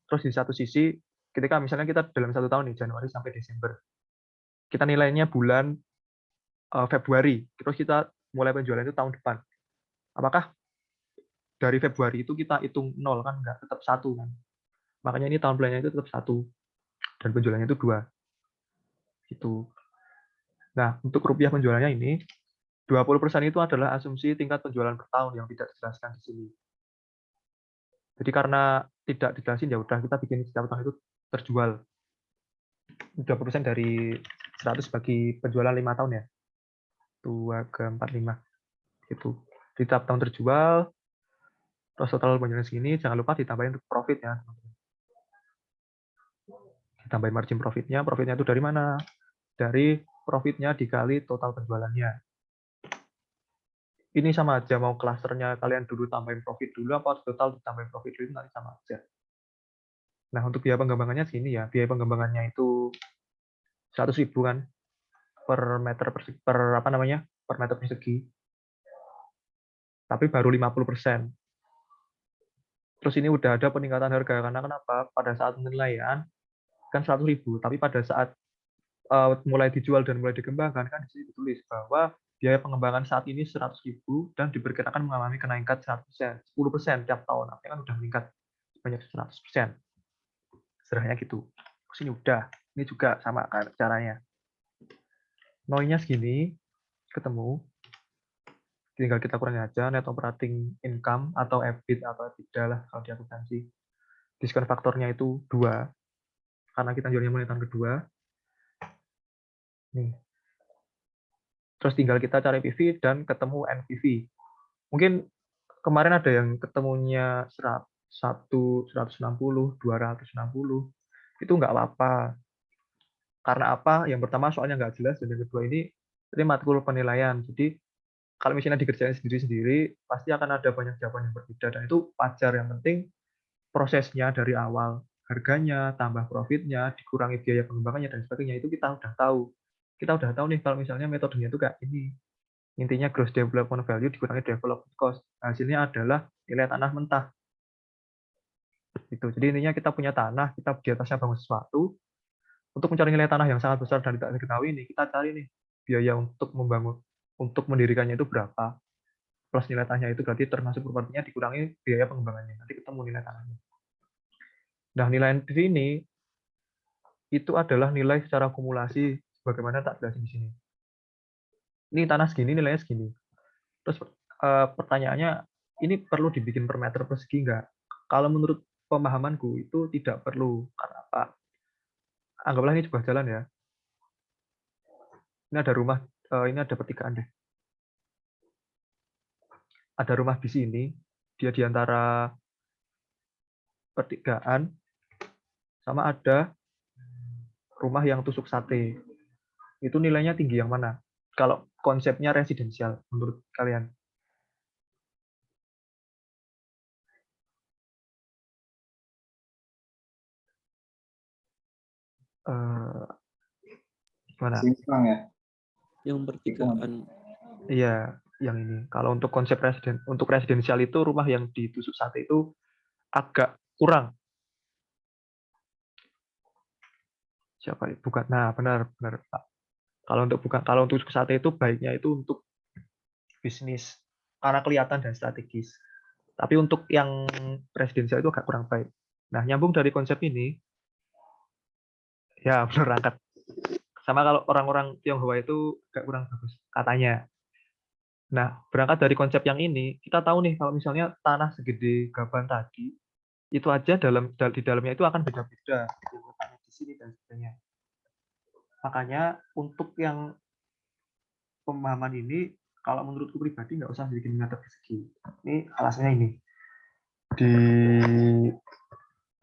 [SPEAKER 1] Terus di satu sisi, ketika misalnya kita dalam 1 tahun nih, Januari sampai Desember, kita nilainya bulan Februari, terus kita mulai penjualan itu tahun depan. Apakah dari Februari itu kita hitung 0 kan nggak, tetap 1 kan. Makanya ini tahun bulannya itu tetap 1 dan penjualannya itu 2. Gitu. Nah, untuk rupiah penjualannya ini 20% itu adalah asumsi tingkat penjualan per tahun yang tidak dijelaskan di sini. Jadi karena tidak dijelasin ya udah kita bikin setiap tahun itu terjual. 20% dari 100 bagi penjualan 5 tahun ya. 2 ke 4, 5. Gitu. Di tiap tahun terjual, terus total penjualan segini, jangan lupa ditambahin profit ya. Ditambahin margin profitnya itu dari mana? Dari profitnya dikali total penjualannya. Ini sama aja, mau klasternya kalian dulu tambahin profit dulu, apa total ditambahin profit dulu, nanti sama aja. Nah, untuk biaya pengembangannya segini ya, biaya pengembangannya itu 100.000 kan per meter per meter persegi. Tapi baru 50%. Terus ini udah ada peningkatan harga, karena kenapa? Pada saat penilaian kan 100.000, tapi pada saat mulai dijual dan mulai dikembangkan kan di sini ditulis bahwa biaya pengembangan saat ini 100.000 dan diperkirakan mengalami kenaikan 100%, 10% tiap tahun. Artinya kan udah meningkat sebanyak 100%. Sederhananya gitu. Terus ini udah, ini juga sama kan caranya. NOI-nya segini, ketemu. Tinggal kita kurangi aja net operating income atau EBIT atau EBITDA lah kalau di akuntansi. Diskon faktornya itu 2, karena kita jualnya mulai tahun kedua. Nih. Terus tinggal kita cari PV dan ketemu NPV. Mungkin kemarin ada yang ketemunya 160, 260, itu nggak apa-apa. Karena apa? Yang pertama soalnya nggak jelas, dan yang kedua ini matkul penilaian. Jadi kalau misalnya dikerjain sendiri-sendiri, pasti akan ada banyak jawaban yang berbeda, dan itu wajar. Yang penting prosesnya dari awal, harganya, tambah profitnya, dikurangi biaya pengembangannya, dan sebagainya, itu kita udah tahu. Kita udah tahu nih kalau misalnya metodenya itu kayak ini. Intinya gross development value dikurangi development cost. Hasilnya adalah nilai tanah mentah. Gitu. Jadi intinya kita punya tanah, kita di atasnya bangun sesuatu. Untuk mencari nilai tanah yang sangat besar dan tidak diketahui nih, kita cari nih biaya untuk membangun, untuk mendirikannya itu berapa. Plus nilai tanahnya itu berarti termasuk propertinya dikurangi biaya pengembangannya. Nanti ketemu nilai tanahnya. Nah, nilai NPV ini itu adalah nilai secara akumulasi sebagaimana tak jelasin di sini. Ini tanah segini, nilainya segini. Terus pertanyaannya, ini perlu dibikin per meter persegi nggak? Kalau menurut pemahamanku itu tidak perlu. Karena apa? Anggaplah ini sebuah jalan ya. Ini ada rumah, ini ada pertigaan deh. Ada rumah di sini, dia di antara pertigaan, sama ada rumah yang tusuk sate. Itu nilainya tinggi yang mana? Kalau konsepnya residensial, menurut kalian? Gimana?
[SPEAKER 6] Simpang ya.
[SPEAKER 3] Yang pertigaan.
[SPEAKER 1] Iya, yang ini. Kalau untuk konsep residensial itu rumah yang ditusuk sate itu agak kurang. siapa ya? Bukan. Nah, benar, benar, Pak. Kalau untuk sate itu baiknya itu untuk bisnis karena kelihatan dan strategis. Tapi untuk yang residensial itu agak kurang baik. Nah, nyambung dari konsep ini, ya benar angkat. Sama kalau orang-orang Tionghoa itu agak kurang bagus katanya. Nah, berangkat dari konsep yang ini, kita tahu nih kalau misalnya tanah segede gaban tadi, itu aja di dalamnya itu akan beda-beda gitu, letaknya di sini dan sebagainya. Makanya untuk yang pemahaman ini, kalau menurutku pribadi nggak usah bikin ngadep persegi. Ini alasannya ini. Di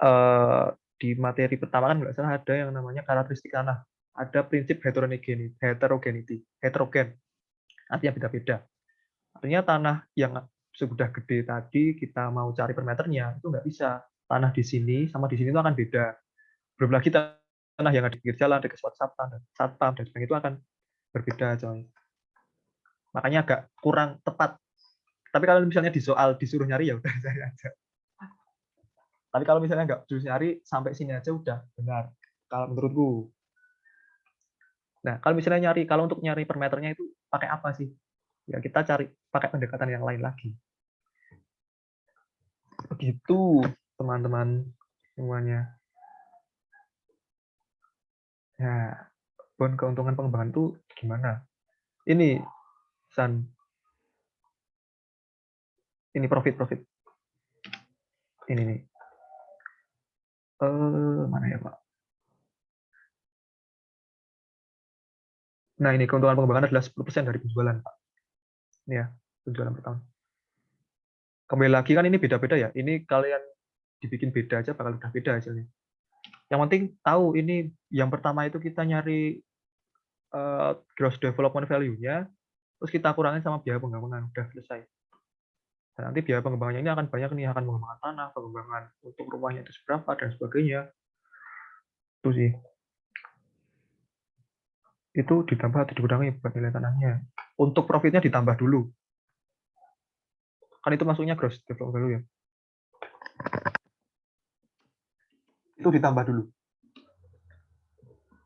[SPEAKER 1] eh, di materi pertama kan nggak salah ada yang namanya karakteristik tanah. Ada prinsip heterogen, artinya beda-beda. Artinya tanah yang sudah gede tadi kita mau cari per meternya itu nggak bisa. Tanah di sini sama di sini itu akan beda. Belum lagi tanah yang ada di pinggir jalan, dekat satpam dan sebagainya itu akan berbeda, coy. Makanya agak kurang tepat. Tapi kalau misalnya di soal disuruh nyari ya udah cari aja. Tapi kalau misalnya nggak disuruh nyari sampai sini aja udah benar. Kalau menurutku. Nah, kalau misalnya kalau untuk nyari per meternya itu pakai apa sih? Ya kita cari pakai pendekatan yang lain lagi. Begitu teman-teman semuanya. Ya, keuntungan pengembangan itu gimana? Ini San, ini profit. Ini nih. Mana ya Pak? Nah ini keuntungan pengembangan adalah 10% dari penjualan Pak. Ini ya, penjualan per tahun. Kembali lagi kan ini beda-beda ya. Ini kalian dibikin beda aja bakal udah beda hasilnya. Yang penting tahu ini yang pertama itu kita nyari gross development value-nya, terus kita kurangin sama biaya pengembangan, udah selesai. Dan nanti biaya pengembangannya ini akan banyak nih, akan mengembangkan tanah, pengembangan untuk rumahnya itu seberapa dan sebagainya. Itu sih. Itu ditambah atau dikurangi buat nilai tanahnya. Untuk profitnya ditambah dulu. Kan itu masuknya gross development value ya. Itu ditambah dulu.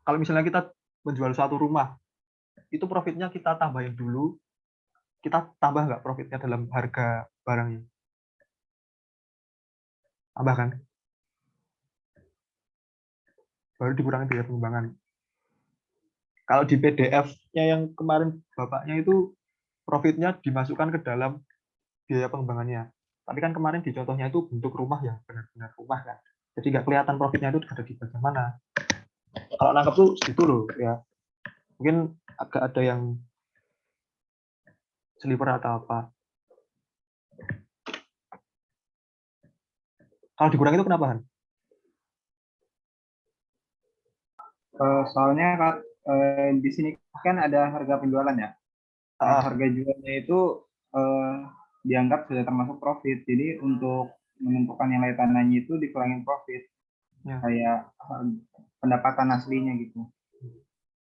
[SPEAKER 1] Kalau misalnya kita menjual suatu rumah, itu profitnya kita tambahin dulu, kita tambah nggak profitnya dalam harga barangnya? Tambah kan? Baru dikurangi biaya pengembangan. Kalau di PDF-nya yang kemarin Bapaknya itu profitnya dimasukkan ke dalam biaya pengembangannya. Tapi kan kemarin di contohnya itu bentuk rumah yang benar-benar rumah kan. Jadi nggak kelihatan profitnya itu ada di bagian mana. Kalau nangkep tuh segitu loh ya. Mungkin agak ada yang sliver atau apa. Kalau dikurangi itu kenapa Han?
[SPEAKER 6] Soalnya di sini kan ada harga penjualan ya. Nah, harga jualnya itu dianggap sudah termasuk profit. Jadi untuk menentukan nilai tanahnya itu dikurangin profit.
[SPEAKER 1] Ya.
[SPEAKER 6] Kayak pendapatan aslinya gitu.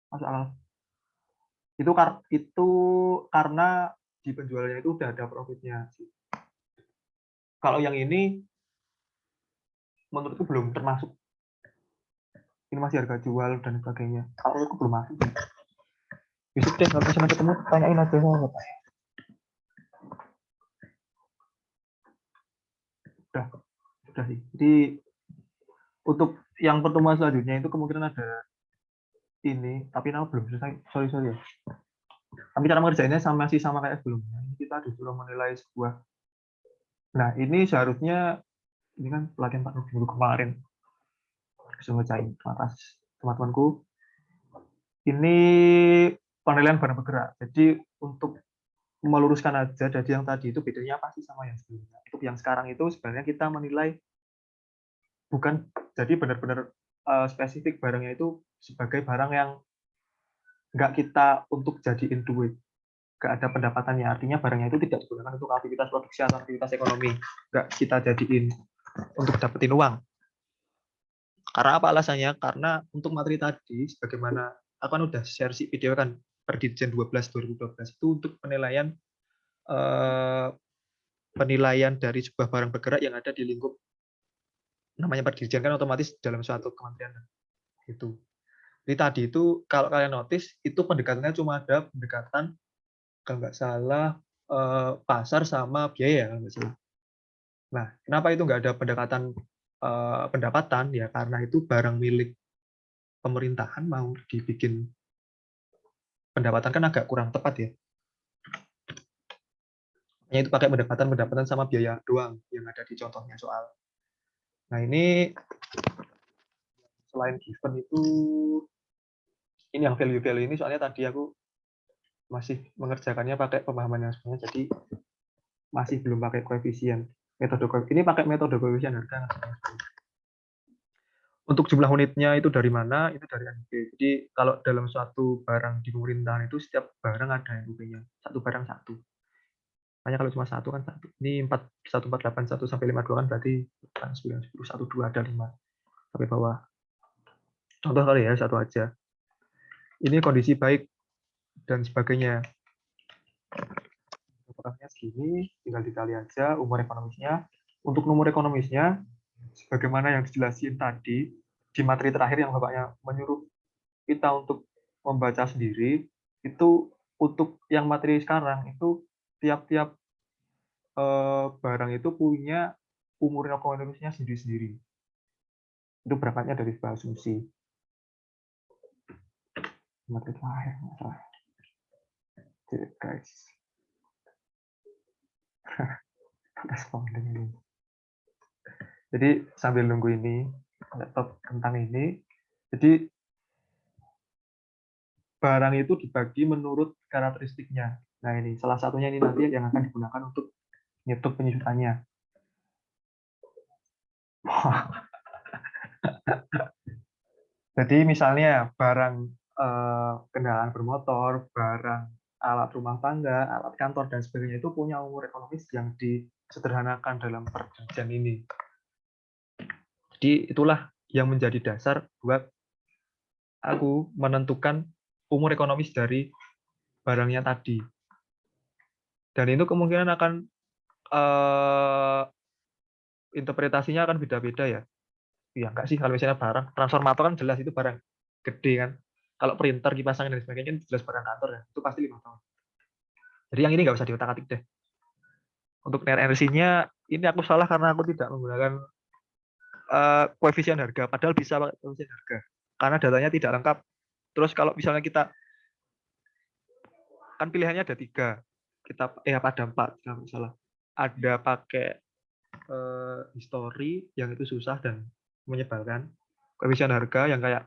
[SPEAKER 1] Masalah. Itu karena di penjualannya itu udah ada profitnya. Kalau yang ini menurutku belum termasuk. Ini masih harga jual dan sebagainya. Kalau itu belum masuk. Besok deh kalau misalnya ketemu tanyain aja sama Bapak. Udah sih. Jadi untuk yang pertemuan selanjutnya itu kemungkinan ada ini, tapi nama belum selesai. Sorry ya. Tapi cara mengerjainnya masih sama kayak sebelumnya. Kita disuruh menilai sebuah. Nah ini seharusnya ini kan pelatihan 4 minggu kemarin. Bisa ngecain. Terima kasih teman-temanku. Ini penilaian barang bergerak. Jadi untuk meluruskan aja, jadi yang tadi itu bedanya apa sih sama yang sebelumnya. Untuk yang sekarang itu sebenarnya kita menilai bukan jadi benar-benar spesifik barangnya itu sebagai barang yang nggak kita untuk jadiin duit, nggak ada pendapatannya. Artinya barangnya itu tidak digunakan untuk aktivitas produksi atau aktivitas ekonomi, nggak kita jadiin untuk dapetin uang. Karena apa alasannya? Karena untuk materi tadi, sebagaimana aku kan udah share si video kan per Dirjen 12 2012 itu untuk penilaian dari sebuah barang bergerak yang ada di lingkup namanya per Dirjen kan otomatis dalam suatu kementerian itu. Jadi tadi itu kalau kalian notice itu pendekatannya cuma ada pendekatan kalau nggak salah pasar sama biaya kalau nggak salah. Nah, kenapa itu nggak ada pendekatan pendapatan? Ya karena itu barang milik pemerintahan, mau dibikin pendapatan kan agak kurang tepat ya. Makanya itu pakai pendapatan sama biaya doang yang ada di contohnya soal. Nah ini selain given itu, ini yang value-value ini soalnya tadi aku masih mengerjakannya pakai pemahaman yang sebenarnya, jadi masih belum pakai koefisien. Ini pakai metode koefisien harga. Untuk jumlah unitnya itu dari mana? Itu dari NUP. Jadi kalau dalam suatu barang di pemerintahan itu setiap barang ada NUP-nya. Satu barang satu. Makanya kalau cuma satu kan satu. Ini 1481 sampai 52 kan berarti 9, 10, 1, 2 ada 5 sampai bawah. Contoh kali ya, satu aja. Ini kondisi baik dan sebagainya. Ukurannya segini, tinggal dikali aja umur ekonomisnya. Untuk nomor ekonomisnya, sebagaimana yang dijelasin tadi, di materi terakhir yang Bapaknya menyuruh kita untuk membaca sendiri, itu untuk yang materi sekarang, itu tiap-tiap barang itu punya umur ekonomisnya sendiri-sendiri. Itu berangkatnya dari sebuah asumsi. Materi terakhir, guys. Responding ini. Jadi sambil nunggu ini laptop tentang ini, jadi barang itu dibagi menurut karakteristiknya. Nah ini salah satunya ini nanti yang akan digunakan untuk nyetuk penyusutannya. Jadi misalnya barang kendaraan bermotor, barang alat rumah tangga, alat kantor dan sebagainya itu punya umur ekonomis yang disederhanakan dalam perjanjian ini. Jadi itulah yang menjadi dasar buat aku menentukan umur ekonomis dari barangnya tadi. Dan itu kemungkinan akan interpretasinya akan beda-beda ya. Ya enggak sih, kalau misalnya barang transformator kan jelas itu barang gede kan. Kalau printer, kipas angin dan sebagainya jelas barang kantor ya. Itu pasti 5 tahun. Jadi yang ini nggak usah diotak-atik deh. Untuk NRC-nya ini aku salah karena aku tidak menggunakan koefisien harga, padahal bisa pakai koefisien harga karena datanya tidak lengkap. Terus kalau misalnya kita kan pilihannya ada 3, kita ada 4 kalau salah. Ada pakai history yang itu susah dan menyebalkan, koefisien harga yang kayak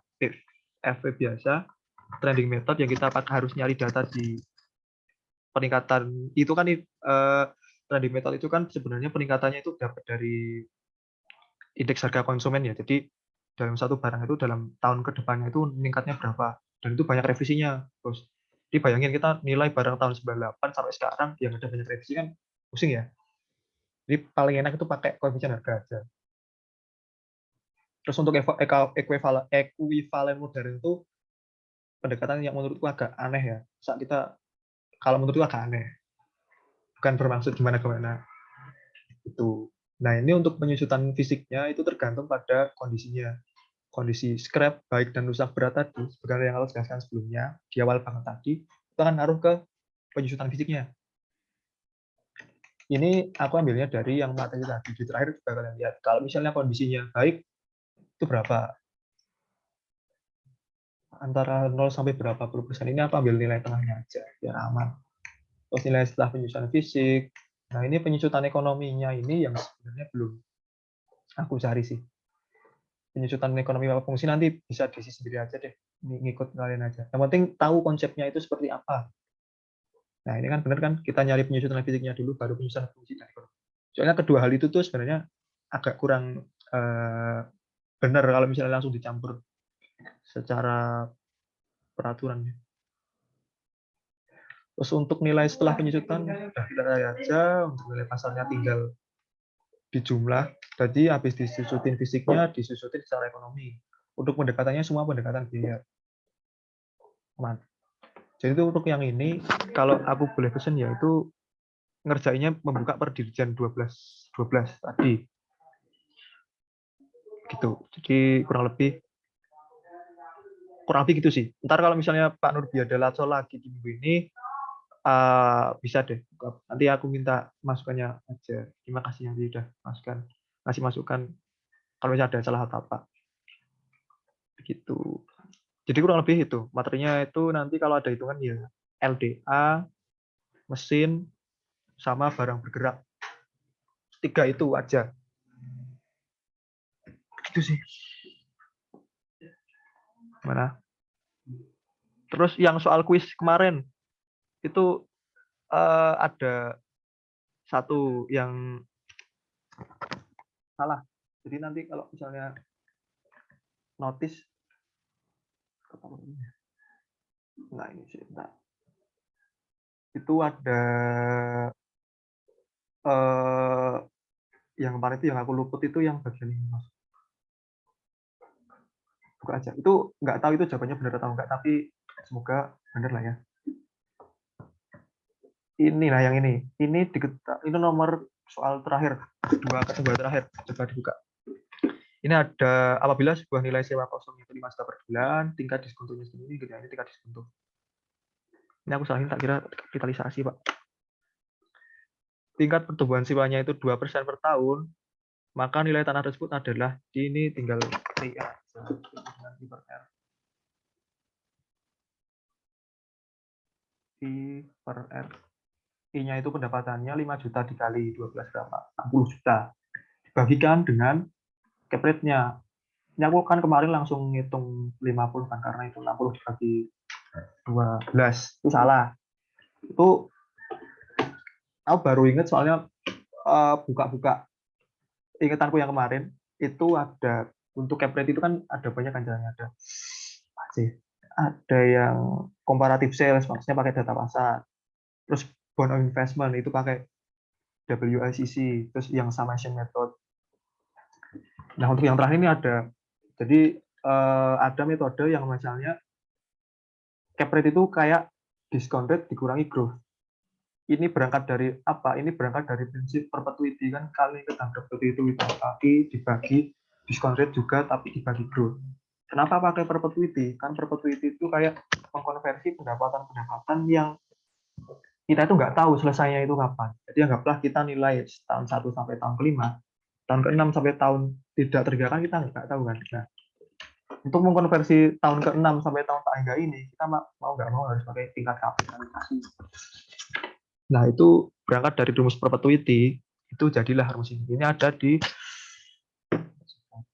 [SPEAKER 1] FV biasa, trending method yang kita harus nyari data di peningkatan itu kan trending method itu kan sebenarnya peningkatannya itu dapat dari indeks harga konsumen ya. Jadi dalam satu barang itu dalam tahun ke depannya itu meningkatnya berapa, dan itu banyak revisinya, Bos. Jadi bayangin kita nilai barang tahun 98 sampai sekarang yang ada banyak revisi kan pusing ya. Jadi paling enak itu pakai koefisien harga aja. Terus untuk equivalent modern itu pendekatan yang menurutku agak aneh ya. Saat kita kalau menurutku agak aneh. Bukan bermaksud gimana-gimana. Itu. Nah, ini untuk penyusutan fisiknya itu tergantung pada kondisinya. Kondisi scrap baik dan rusak berat tadi, seperti yang aku jelaskan sebelumnya di awal banget tadi, itu akan ngaruh ke penyusutan fisiknya. Ini aku ambilnya dari yang materi tadi. Di terakhir juga kalian lihat. Kalau misalnya kondisinya baik, itu berapa? Antara 0 sampai berapa puluh persen. Ini aku ambil nilai tengahnya aja, biar aman. Terus nilai setelah penyusutan fisik. Nah, ini penyusutan ekonominya ini yang sebenarnya belum aku cari sih. Penyusutan ekonomi apa fungsi nanti bisa diisi sendiri aja deh. Ngikut kalian aja. Yang penting tahu konsepnya itu seperti apa. Nah, ini kan benar kan, kita nyari penyusutan fisiknya dulu, baru penyusutan fungsi dan ekonomi. Soalnya kedua hal itu tuh sebenarnya agak kurang benar kalau misalnya langsung dicampur secara peraturan. Terus untuk nilai setelah penyusutan, udah kita lihat aja. Untuk nilai pasarnya tinggal dijumlah. Jadi habis disusutin fisiknya, disusutin secara ekonomi. Untuk pendekatannya semua pendekatan biaya. Aman. Jadi itu untuk yang ini, kalau aku boleh pesen ya itu ngerjainnya membuka per dirjen 12 tadi. Gitu. Jadi kurang lebih kurang lebih gitu sih. Ntar kalau misalnya Pak Nurbi ada latso lagi di minggu ini, bisa deh. Nanti aku minta masukannya aja. Terima kasih yang sudah ngasih masukan kalau misalnya ada salah atau apa. Begitu. Jadi kurang lebih itu. Materinya itu nanti kalau ada hitungan ya LDA, mesin, sama barang bergerak. 3 itu aja. Gitu sih. Mana? Terus yang soal kuis kemarin itu ada satu yang salah. Jadi nanti kalau misalnya notice, nah ini sih, nah. Itu ada yang kemarin itu yang aku luput itu yang bagian ini, Mas. Buka aja. Itu nggak tahu itu jawabannya benar atau enggak, tapi semoga benar lah ya. Inilah yang ini. Ini nomor soal terakhir, kedua terakhir. Coba dibuka. Ini ada apabila sebuah nilai sewa kosong itu 5 juta per bulan, tingkat diskontonya sendiri, gitu ya. Ini tingkat diskonto. Ini aku salahin, tak kira kapitalisasi, Pak. Tingkat pertumbuhan sewanya itu 2% per tahun, maka nilai tanah tersebut adalah, ini tinggal I per R. I-nya itu pendapatannya 5 juta dikali 12 berapa? 60 juta. Dibagikan dengan cap rate-nya. Ini aku kan kemarin langsung ngitung 50 kan, karena itu 60 dibagi 12. Itu salah. Itu aku baru ingat soalnya buka-buka ingatanku yang kemarin itu ada untuk cap rate itu kan ada banyak kan caranya, ada yang comparative sales, maksudnya pakai data pasar, terus bond of investment itu pakai WICC, terus yang summation method. Nah untuk yang terakhir ini ada, jadi ada metode yang misalnya cap rate itu kayak discount rate dikurangi growth. Ini berangkat dari apa? Ini berangkat dari prinsip perpetuity kan, kali ketangkep itu dibagi discount rate juga tapi dibagi growth. Kenapa pakai perpetuity? Kan perpetuity itu kayak mengkonversi pendapatan yang kita itu nggak tahu selesainya itu kapan. Jadi anggaplah kita nilai tahun 1 sampai tahun ke-5, tahun ke-6 sampai tahun tidak tergerakkan kita nggak tahu kan. Nah, untuk mengkonversi tahun ke-6 sampai tahun ke-3 ini, kita mau nggak mau harus pakai tingkat kapitalisasi. Nah, itu berangkat dari rumus perpetuity, itu jadilah rumus ini. Ini ada di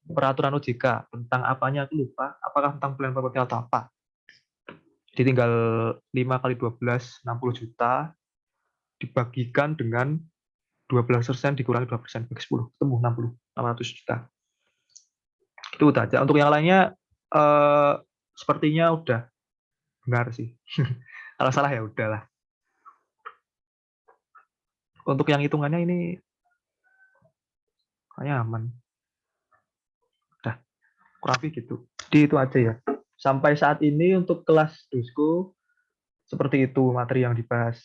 [SPEAKER 1] peraturan OJK tentang apanya aku lupa, apakah tentang plan properti atau apa. Jadi tinggal 5 kali 12, 60 juta dibagikan dengan 12% dikurangi 2% bagi 10, ketemu 600 juta. Itu udah aja. Untuk yang lainnya sepertinya udah benar sih. Kalau salah ya udahlah. Untuk yang hitungannya ini kayaknya aman. Udah, kurang lebih gitu. Jadi itu aja ya. Sampai saat ini untuk kelas Dusko seperti itu materi yang dibahas,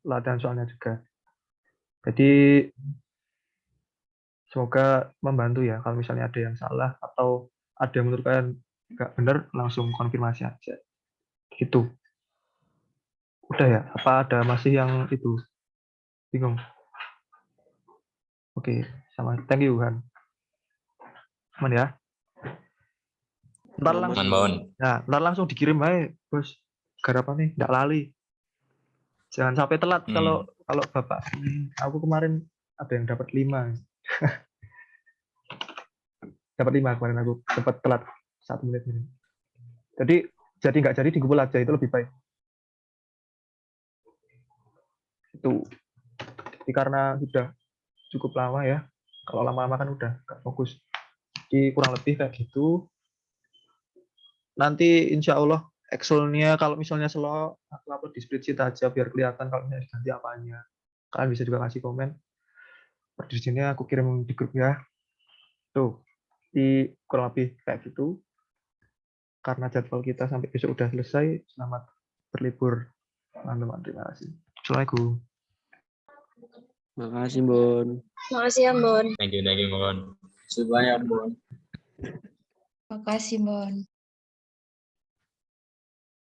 [SPEAKER 1] latihan soalnya juga. Jadi semoga membantu ya. Kalau misalnya ada yang salah atau ada yang menurut kalian nggak benar, langsung konfirmasi aja. Gitu. Udah ya? Apa ada masih yang itu? Bingung? Oke, sama. Thank you, Han. Aman ya? Ntar langsung dikirim aja, bos. Gara apa nih? Nggak lali. Jangan sampai telat kalau Bapak. Aku kemarin ada yang dapat 5. Dapat 5 kemarin aku sempat telat 1 menit ini. Jadi nggak jadi dikumpul aja, itu lebih baik. Itu. Jadi karena sudah cukup lama ya. Kalau lama-lama kan udah nggak fokus. Jadi kurang lebih kayak gitu. Nanti insya Allah Excel-nya kalau misalnya slow, aku upload di spreadsheet aja biar kelihatan kalau misalnya diganti apanya. Kalian bisa juga kasih komen. Di sini aku kirim di grup ya. Tuh, di kurang lebih kayak gitu. Karena jadwal kita sampai besok udah selesai. Selamat berlibur, teman-teman. Terima kasih. Assalamualaikum.
[SPEAKER 3] Makasih, Bon.
[SPEAKER 7] Makasih ya, Bon.
[SPEAKER 4] Thank you, Bon.
[SPEAKER 5] Terima kasih, Bon.
[SPEAKER 7] Makasih, Bon.